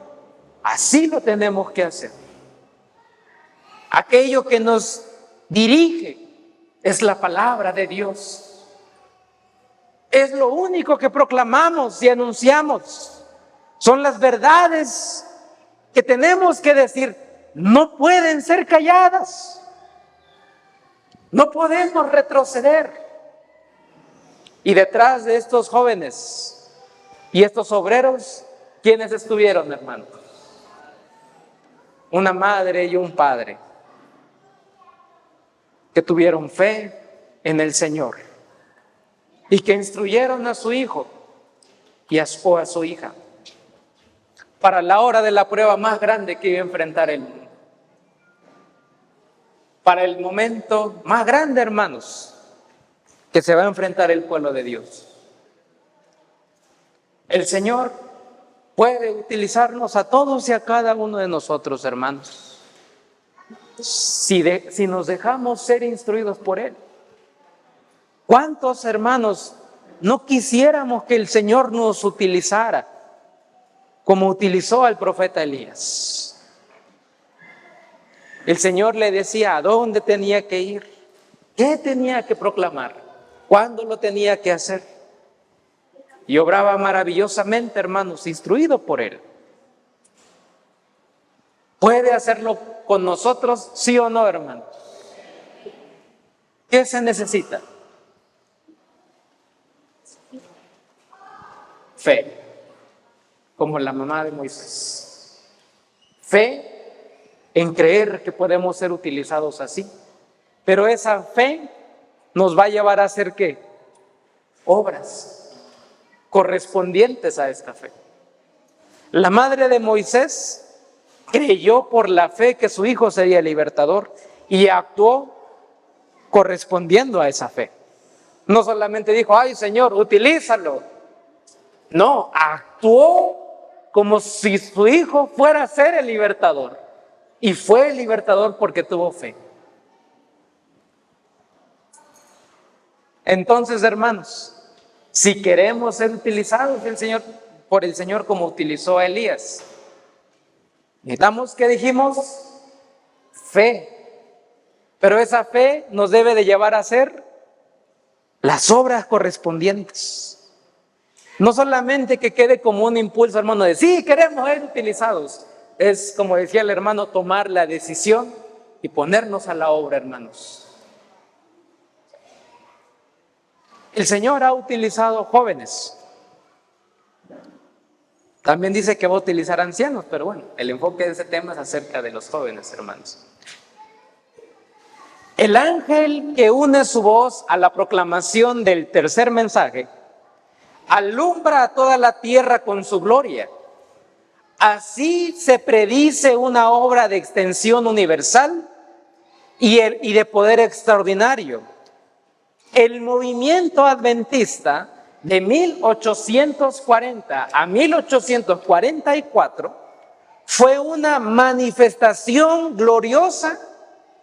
así lo tenemos que hacer. Aquello que nos dirige es la palabra de Dios. Es lo único que proclamamos y anunciamos. Son las verdades que tenemos que decir. No pueden ser calladas. No podemos retroceder. Y detrás de estos jóvenes y estos obreros, ¿quiénes estuvieron, hermanos? Una madre y un padre que tuvieron fe en el Señor y que instruyeron a su hijo y a su hija para la hora de la prueba más grande que iba a enfrentar el mundo. Para el momento más grande, hermanos, que se va a enfrentar el pueblo de Dios. El Señor puede utilizarnos a todos y a cada uno de nosotros, hermanos, si nos dejamos ser instruidos por Él. ¿Cuántos, hermanos, no quisiéramos que el Señor nos utilizara como utilizó al profeta Elías? El Señor le decía a dónde tenía que ir, qué tenía que proclamar, cuándo lo tenía que hacer. Y obraba maravillosamente, hermanos, instruido por Él. ¿Puede hacerlo con nosotros, sí o no, hermanos? ¿Qué se necesita? Fe, como la mamá de Moisés. Fe en creer que podemos ser utilizados así. Pero esa fe nos va a llevar a hacer ¿qué? Obras correspondientes a esta fe. La madre de Moisés creyó por la fe que su hijo sería libertador y actuó correspondiendo a esa fe. No solamente dijo: ay, Señor, utilízalo. No, actuó como si su hijo fuera a ser el libertador. Y fue el libertador porque tuvo fe. Entonces, hermanos, si queremos ser utilizados por el Señor como utilizó a Elías, necesitamos, ¿qué dijimos? Fe. Pero esa fe nos debe de llevar a hacer las obras correspondientes. No solamente que quede como un impulso, hermano, de sí, queremos ser utilizados. Es, como decía el hermano, tomar la decisión y ponernos a la obra, hermanos. El Señor ha utilizado jóvenes. También dice que va a utilizar ancianos, pero bueno, el enfoque de ese tema es acerca de los jóvenes, hermanos. El ángel que une su voz a la proclamación del tercer mensaje alumbra a toda la tierra con su gloria. Así se predice una obra de extensión universal y de poder extraordinario. El movimiento adventista de 1840 a 1844 fue una manifestación gloriosa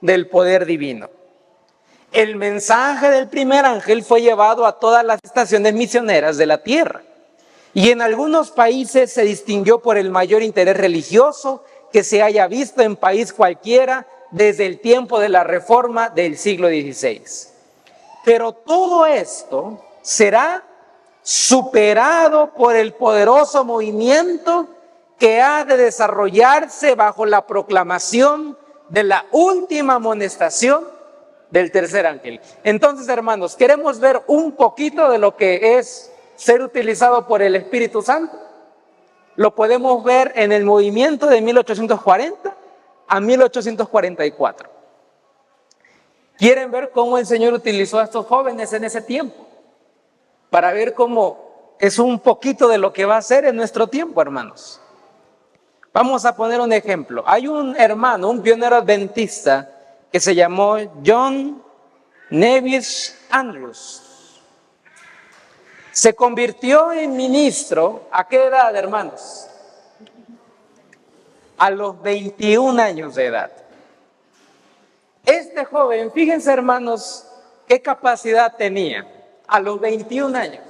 del poder divino. El mensaje del primer ángel fue llevado a todas las estaciones misioneras de la tierra. Y en algunos países se distinguió por el mayor interés religioso que se haya visto en país cualquiera desde el tiempo de la Reforma del siglo XVI. Pero todo esto será superado por el poderoso movimiento que ha de desarrollarse bajo la proclamación de la última amonestación del tercer ángel. Entonces, hermanos, queremos ver un poquito de lo que es ser utilizado por el Espíritu Santo. Lo podemos ver en el movimiento de 1840 a 1844. ¿Quieren ver cómo el Señor utilizó a estos jóvenes en ese tiempo? Para ver cómo es un poquito de lo que va a ser en nuestro tiempo, hermanos. Vamos a poner un ejemplo. Hay un hermano, un pionero adventista, que se llamó John Nevis Andrews. Se convirtió en ministro, ¿a qué edad, hermanos? A los 21 años de edad. Este joven, fíjense, hermanos, qué capacidad tenía. A los 21 años,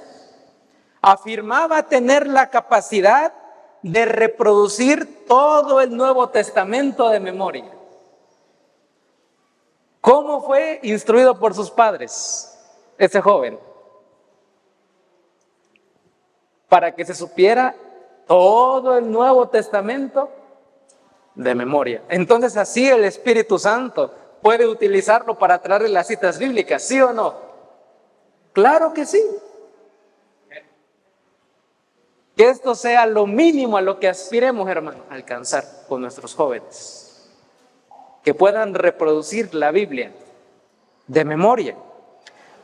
afirmaba tener la capacidad de reproducir todo el Nuevo Testamento de memoria. ¿Cómo fue instruido por sus padres ese joven? Para que se supiera todo el Nuevo Testamento de memoria. Entonces así el Espíritu Santo puede utilizarlo para traerle las citas bíblicas, ¿sí o no? Claro que sí. Que esto sea lo mínimo a lo que aspiremos, hermanos, a alcanzar con nuestros jóvenes. Que puedan reproducir la Biblia de memoria.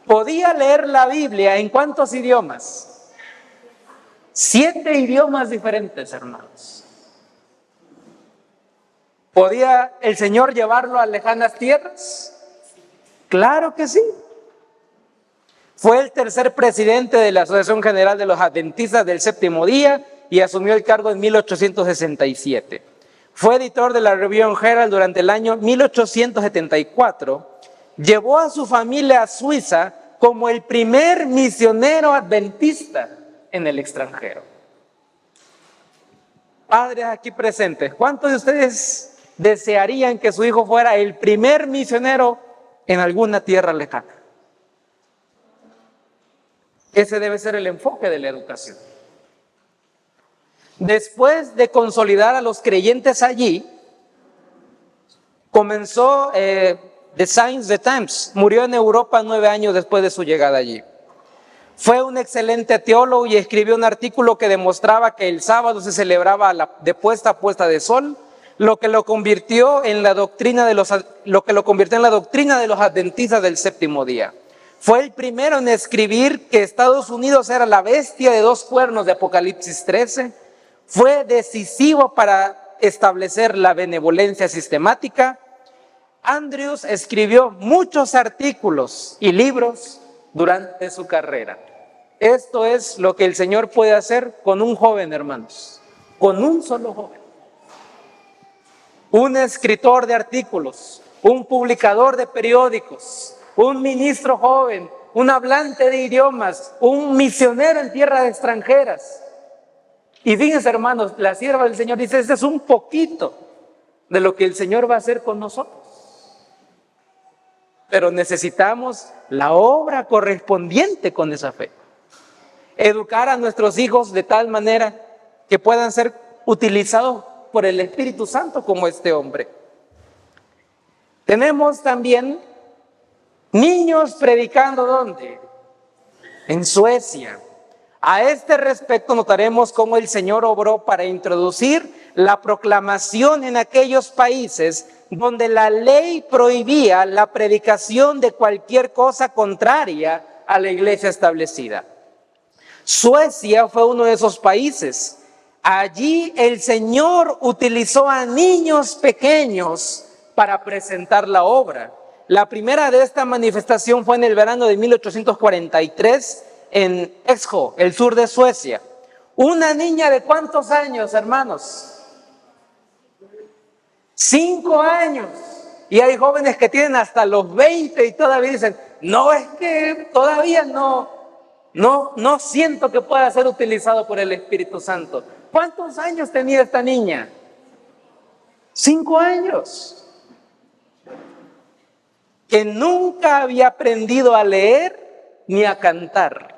¿Podía leer la Biblia en cuántos idiomas? 7 idiomas diferentes, hermanos. ¿Podía el Señor llevarlo a lejanas tierras? Claro que sí. Fue el tercer presidente de la Asociación General de los Adventistas del Séptimo Día y asumió el cargo en 1867. Fue editor de la Review Herald durante el año 1874. Llevó a su familia a Suiza como el primer misionero adventista en el extranjero. Padres aquí presentes, ¿cuántos de ustedes desearían que su hijo fuera el primer misionero en alguna tierra lejana? Ese debe ser el enfoque de la educación. Después de consolidar a los creyentes allí, comenzó The Signs, the Times. Murió en Europa 9 años después de su llegada allí. Fue un excelente teólogo y escribió un artículo que demostraba que el sábado se celebraba de puesta a puesta de sol, lo que lo convirtió en la doctrina de los adventistas del séptimo día. Fue el primero en escribir que Estados Unidos era la bestia de 2 cuernos de Apocalipsis 13. Fue decisivo para establecer la benevolencia sistemática. Andrews escribió muchos artículos y libros durante su carrera. Esto es lo que el Señor puede hacer con un joven, hermanos, con un solo joven. Un escritor de artículos, un publicador de periódicos, un ministro joven, un hablante de idiomas, un misionero en tierras extranjeras. Y fíjense, hermanos, la sierva del Señor dice, este es un poquito de lo que el Señor va a hacer con nosotros. Pero necesitamos la obra correspondiente con esa fe. Educar a nuestros hijos de tal manera que puedan ser utilizados por el Espíritu Santo como este hombre. Tenemos también niños predicando, ¿dónde? En Suecia. A este respecto notaremos cómo el Señor obró para introducir la proclamación en aquellos países donde la ley prohibía la predicación de cualquier cosa contraria a la iglesia establecida. Suecia fue uno de esos países. Allí el Señor utilizó a niños pequeños para presentar la obra. La primera de esta manifestación fue en el verano de 1843 en Exjo, el sur de Suecia. Una niña de ¿cuántos años, hermanos? 5 años. Y hay jóvenes que tienen hasta los 20 y todavía dicen, no, es que todavía no siento que pueda ser utilizado por el Espíritu Santo. ¿Cuántos años tenía esta niña? 5 años. Que nunca había aprendido a leer ni a cantar.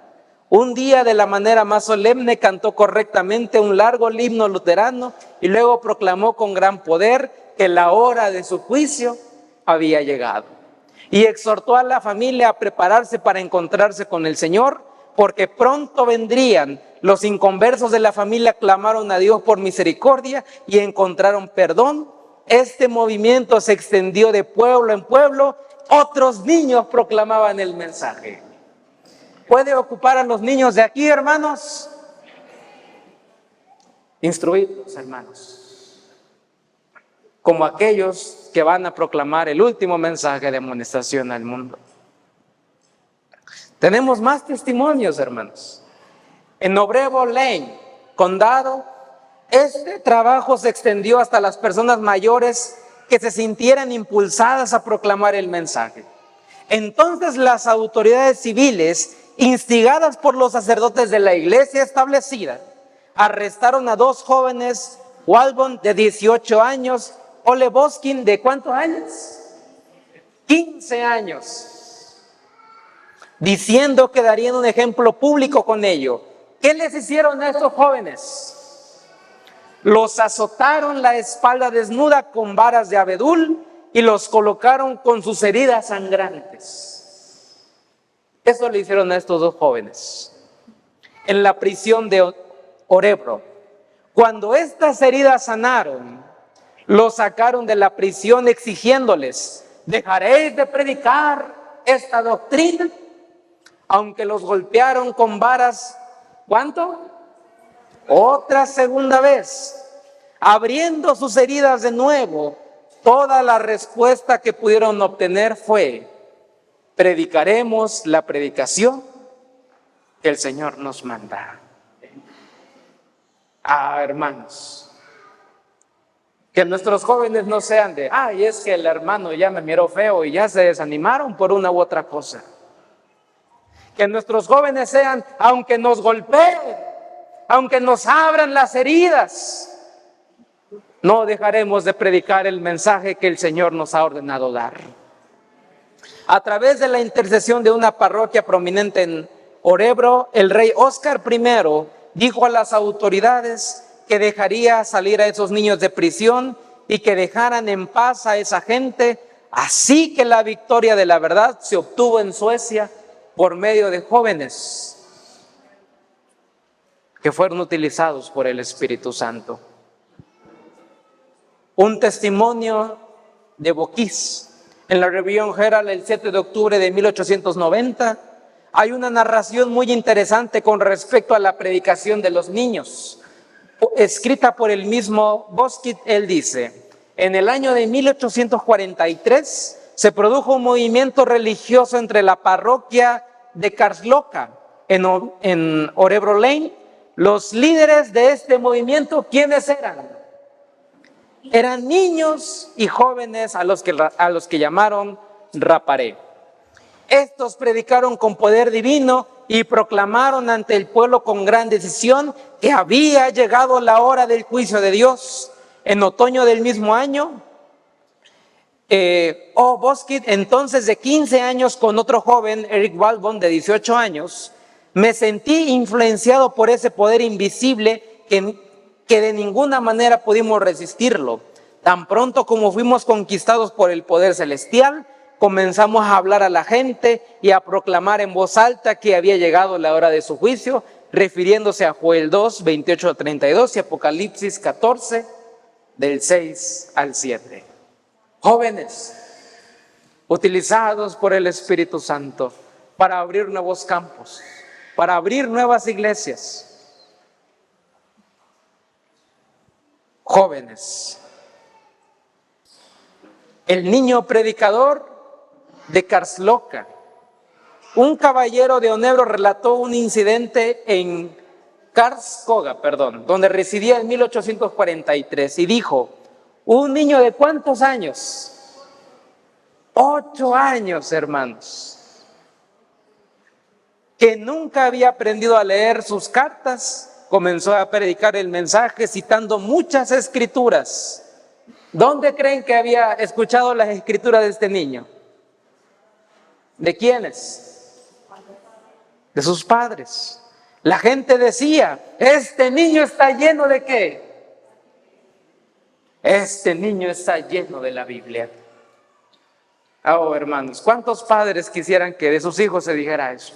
Un día, de la manera más solemne, cantó correctamente un largo himno luterano y luego proclamó con gran poder que la hora de su juicio había llegado. Y exhortó a la familia a prepararse para encontrarse con el Señor, porque pronto vendrían. Los inconversos de la familia clamaron a Dios por misericordia y encontraron perdón. Este movimiento se extendió de pueblo en pueblo otros niños proclamaban el mensaje. ¿Puede ocupar a los niños de aquí, hermanos? Instruirlos, hermanos, como aquellos que van a proclamar el último mensaje de amonestación al mundo. Tenemos más testimonios, hermanos. En Orevo Lane, condado, este trabajo se extendió hasta las personas mayores que se sintieran impulsadas a proclamar el mensaje. Entonces las autoridades civiles, instigadas por los sacerdotes de la iglesia establecida, arrestaron a dos jóvenes, Walbon de 18 años, Ole Boskin de ¿cuántos años? 15 años, diciendo que darían un ejemplo público con ello. ¿Qué les hicieron a estos jóvenes? Los azotaron la espalda desnuda con varas de abedul y los colocaron con sus heridas sangrantes. Eso le hicieron a estos dos jóvenes en la prisión de Orebro. Cuando estas heridas sanaron, los sacaron de la prisión exigiéndoles: ¿dejaréis de predicar esta doctrina? Aunque los golpearon con varas, ¿cuánto? Otra segunda vez, abriendo sus heridas de nuevo, toda la respuesta que pudieron obtener fue: predicaremos la predicación que el Señor nos manda. Hermanos, que nuestros jóvenes no sean de, es que el hermano ya me miró feo y ya se desanimaron por una u otra cosa. Que nuestros jóvenes sean, aunque nos golpeen, aunque nos abran las heridas, no dejaremos de predicar el mensaje que el Señor nos ha ordenado dar. A través de la intercesión de una parroquia prominente en Orebro, el rey Óscar I dijo a las autoridades que dejaría salir a esos niños de prisión y que dejaran en paz a esa gente. Así que la victoria de la verdad se obtuvo en Suecia por medio de jóvenes que fueron utilizados por el Espíritu Santo. Un testimonio de Boquís. En la Review Herald, el 7 de octubre de 1890, hay una narración muy interesante con respecto a la predicación de los niños, escrita por el mismo Boskitt. Él dice: en el año de 1843 se produjo un movimiento religioso entre la parroquia de Karlsloka en Orebro Lane. Los líderes de este movimiento, ¿quiénes eran? Eran niños y jóvenes a los que llamaron raparé. Estos predicaron con poder divino y proclamaron ante el pueblo con gran decisión que había llegado la hora del juicio de Dios. En otoño del mismo año, Boskitt, entonces de 15 años, con otro joven, Eric Walbon, de 18 años, me sentí influenciado por ese poder invisible que de ninguna manera pudimos resistirlo. Tan pronto como fuimos conquistados por el poder celestial, comenzamos a hablar a la gente y a proclamar en voz alta que había llegado la hora de su juicio, refiriéndose a Joel 2, 28 a 32 y Apocalipsis 14, del 6 al 7. Jóvenes, utilizados por el Espíritu Santo para abrir nuevos campos, para abrir nuevas iglesias. Jóvenes. El niño predicador de Karlsloka. Un caballero de Orebro relató un incidente en Karlskoga, donde residía en 1843, y dijo: un niño de ¿cuántos años? 8 años, hermanos, que nunca había aprendido a leer sus cartas, comenzó a predicar el mensaje citando muchas escrituras. ¿Dónde creen que había escuchado las escrituras de este niño? ¿De quiénes? De sus padres. La gente decía: este niño está lleno ¿de qué? Este niño está lleno de la Biblia. Hermanos, ¿cuántos padres quisieran que de sus hijos se dijera eso?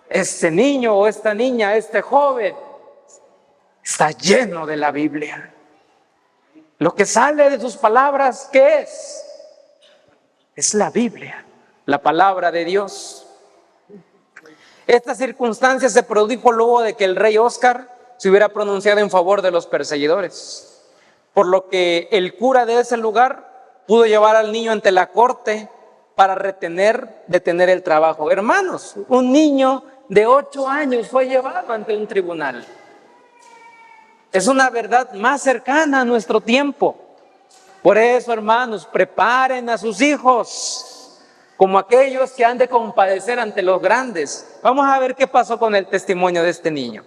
Este niño o esta niña, este joven, está lleno de la Biblia. Lo que sale de sus palabras, ¿qué es? Es la Biblia, la palabra de Dios. Esta circunstancia se produjo luego de que el rey Óscar se hubiera pronunciado en favor de los perseguidores, por lo que el cura de ese lugar pudo llevar al niño ante la corte para detener el trabajo. Hermanos, un niño de 8 años fue llevado ante un tribunal. Es una verdad más cercana a nuestro tiempo. Por eso, hermanos, preparen a sus hijos como aquellos que han de compadecer ante los grandes. Vamos a ver qué pasó con el testimonio de este niño.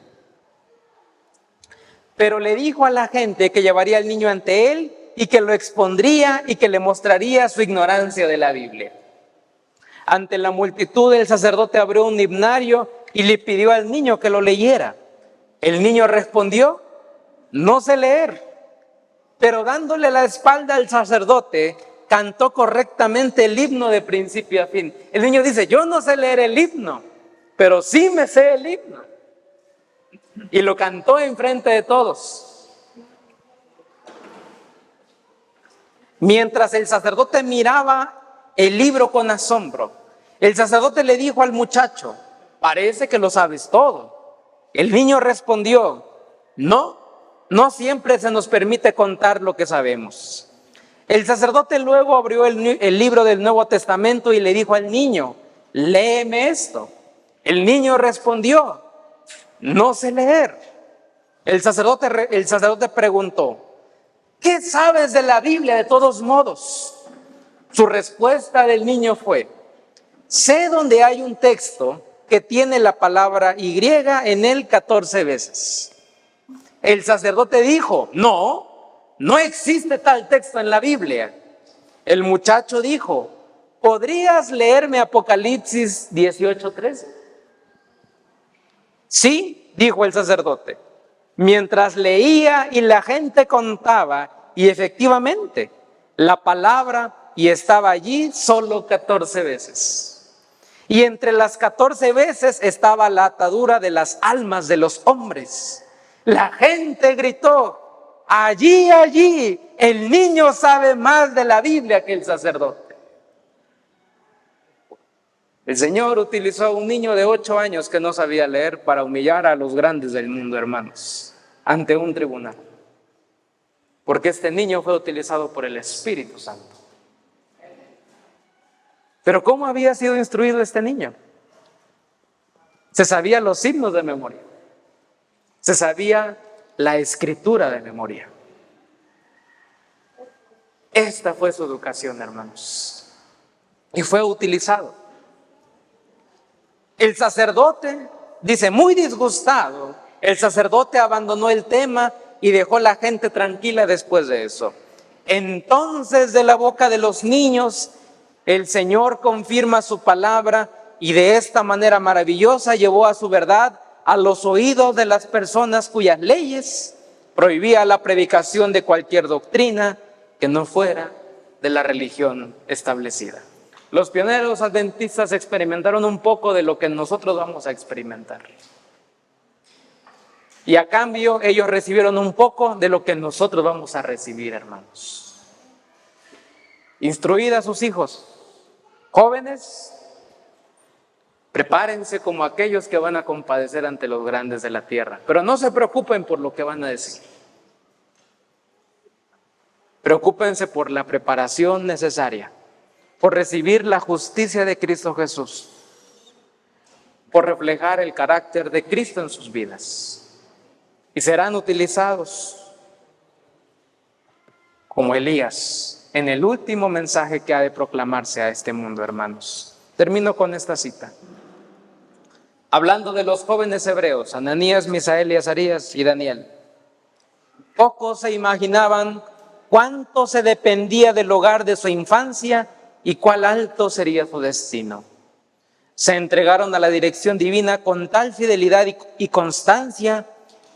Pero le dijo a la gente que llevaría al niño ante él y que lo expondría y que le mostraría su ignorancia de la Biblia. Ante la multitud, el sacerdote abrió un himnario y le pidió al niño que lo leyera. El niño respondió: no sé leer. Pero dándole la espalda al sacerdote, cantó correctamente el himno de principio a fin. El niño dice: yo no sé leer el himno, pero sí me sé el himno. Y lo cantó enfrente de todos. Mientras el sacerdote miraba el libro con asombro, el sacerdote le dijo al muchacho: parece que lo sabes todo. El niño respondió: no siempre se nos permite contar lo que sabemos. El sacerdote luego abrió el libro del Nuevo Testamento y le dijo al niño: léeme esto. El niño respondió: no sé leer. El sacerdote preguntó: ¿qué sabes de la Biblia de todos modos? Su respuesta del niño fue: sé dónde hay un texto que tiene la palabra Y en él 14 veces. El sacerdote dijo: no existe tal texto en la Biblia. El muchacho dijo: ¿podrías leerme Apocalipsis 18:13? Sí, dijo el sacerdote. Mientras leía y la gente contaba, y efectivamente, la palabra y estaba allí solo 14 veces. Y entre las 14 veces estaba la atadura de las almas de los hombres. La gente gritó: allí, el niño sabe más de la Biblia que el sacerdote. El Señor utilizó a un niño de 8 años que no sabía leer para humillar a los grandes del mundo, hermanos, ante un tribunal. Porque este niño fue utilizado por el Espíritu Santo. Pero ¿cómo había sido instruido este niño? Se sabía los himnos de memoria. Se sabía la escritura de memoria. Esta fue su educación, hermanos. Y fue utilizado. El sacerdote, dice, muy disgustado, el sacerdote abandonó el tema y dejó a la gente tranquila después de eso. Entonces, de la boca de los niños, el Señor confirma su palabra y de esta manera maravillosa llevó a su verdad a los oídos de las personas cuyas leyes prohibía la predicación de cualquier doctrina que no fuera de la religión establecida. Los pioneros adventistas experimentaron un poco de lo que nosotros vamos a experimentar. Y a cambio ellos recibieron un poco de lo que nosotros vamos a recibir, hermanos. Instruid a sus hijos, jóvenes, prepárense como aquellos que van a compadecer ante los grandes de la tierra. Pero no se preocupen por lo que van a decir. Preocúpense por la preparación necesaria, por recibir la justicia de Cristo Jesús, por reflejar el carácter de Cristo en sus vidas. Y serán utilizados como Elías en el último mensaje que ha de proclamarse a este mundo, hermanos. Termino con esta cita. Hablando de los jóvenes hebreos, Ananías, Misael, Azarías y Daniel, pocos se imaginaban cuánto se dependía del hogar de su infancia y cuál alto sería su destino. Se entregaron a la dirección divina con tal fidelidad y constancia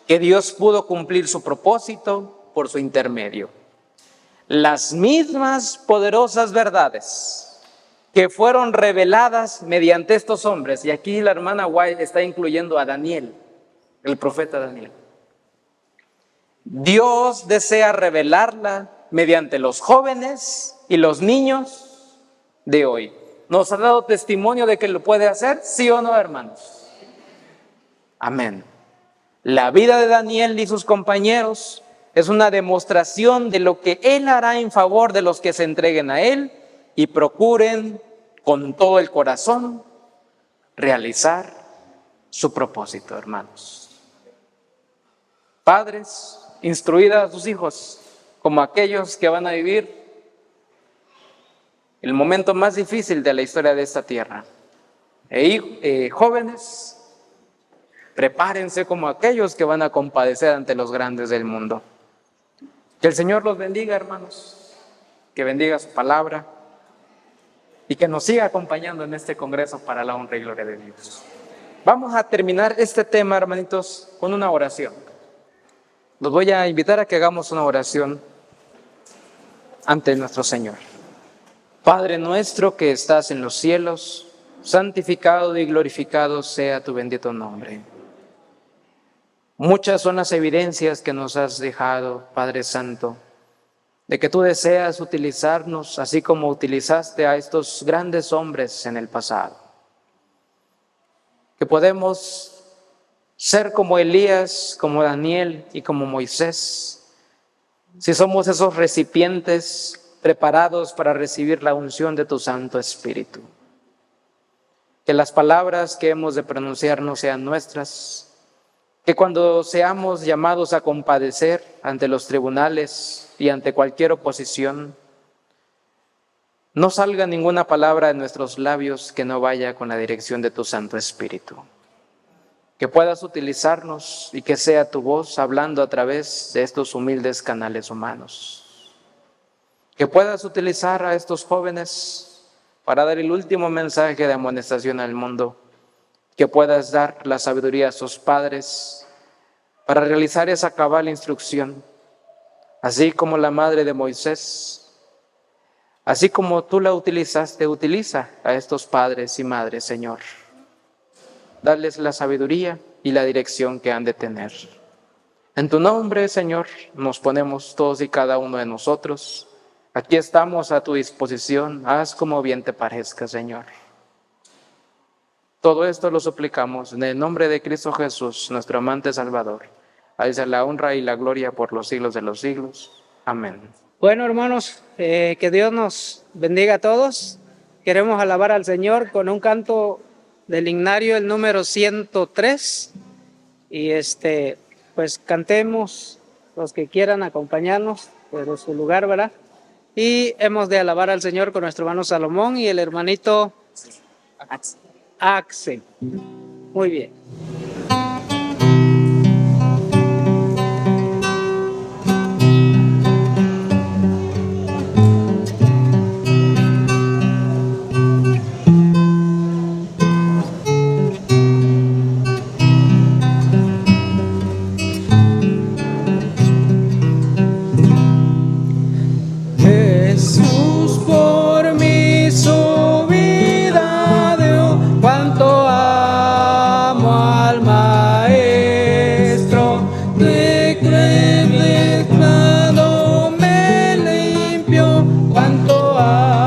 que Dios pudo cumplir su propósito por su intermedio. Las mismas poderosas verdades que fueron reveladas mediante estos hombres, y aquí la hermana White está incluyendo a Daniel, el profeta Daniel. Dios desea revelarla mediante los jóvenes y los niños de hoy. ¿Nos ha dado testimonio de que lo puede hacer? ¿Sí o no, hermanos? Amén. La vida de Daniel y sus compañeros es una demostración de lo que él hará en favor de los que se entreguen a él y procuren con todo el corazón realizar su propósito, hermanos. Padres, instruid a sus hijos como aquellos que van a vivir el momento más difícil de la historia de esta tierra. Jóvenes, prepárense como aquellos que van a compadecer ante los grandes del mundo. Que el Señor los bendiga, hermanos, que bendiga su palabra y que nos siga acompañando en este congreso para la honra y gloria de Dios. Vamos a terminar este tema, hermanitos, con una oración. Los voy a invitar a que hagamos una oración ante nuestro Señor. Padre nuestro que estás en los cielos, santificado y glorificado sea tu bendito nombre. Muchas son las evidencias que nos has dejado, Padre Santo, de que tú deseas utilizarnos así como utilizaste a estos grandes hombres en el pasado. Que podemos ser como Elías, como Daniel y como Moisés, si somos esos recipientes preparados para recibir la unción de tu Santo Espíritu. Que las palabras que hemos de pronunciar no sean nuestras, que cuando seamos llamados a compadecer ante los tribunales y ante cualquier oposición, no salga ninguna palabra de nuestros labios que no vaya con la dirección de tu Santo Espíritu. Que puedas utilizarnos y que sea tu voz hablando a través de estos humildes canales humanos. Que puedas utilizar a estos jóvenes para dar el último mensaje de amonestación al mundo. Que puedas dar la sabiduría a sus padres para realizar esa cabal instrucción, así como la madre de Moisés, así como tú la utilizaste, utiliza a estos padres y madres, Señor. Darles la sabiduría y la dirección que han de tener. En tu nombre, Señor, nos ponemos todos y cada uno de nosotros. Aquí estamos a tu disposición. Haz como bien te parezca, Señor. Todo esto lo suplicamos en el nombre de Cristo Jesús, nuestro amante Salvador. A él sea la honra y la gloria por los siglos de los siglos. Amén. Bueno, hermanos, que Dios nos bendiga a todos. Queremos alabar al Señor con un canto del himnario, el número 103. Y pues cantemos los que quieran acompañarnos desde su lugar, ¿verdad? Y hemos de alabar al Señor con nuestro hermano Salomón y el hermanito Axel. Muy bien. Jesús por mí su vida dio, cuánto amo al Maestro, declarado me limpió, cuánto amo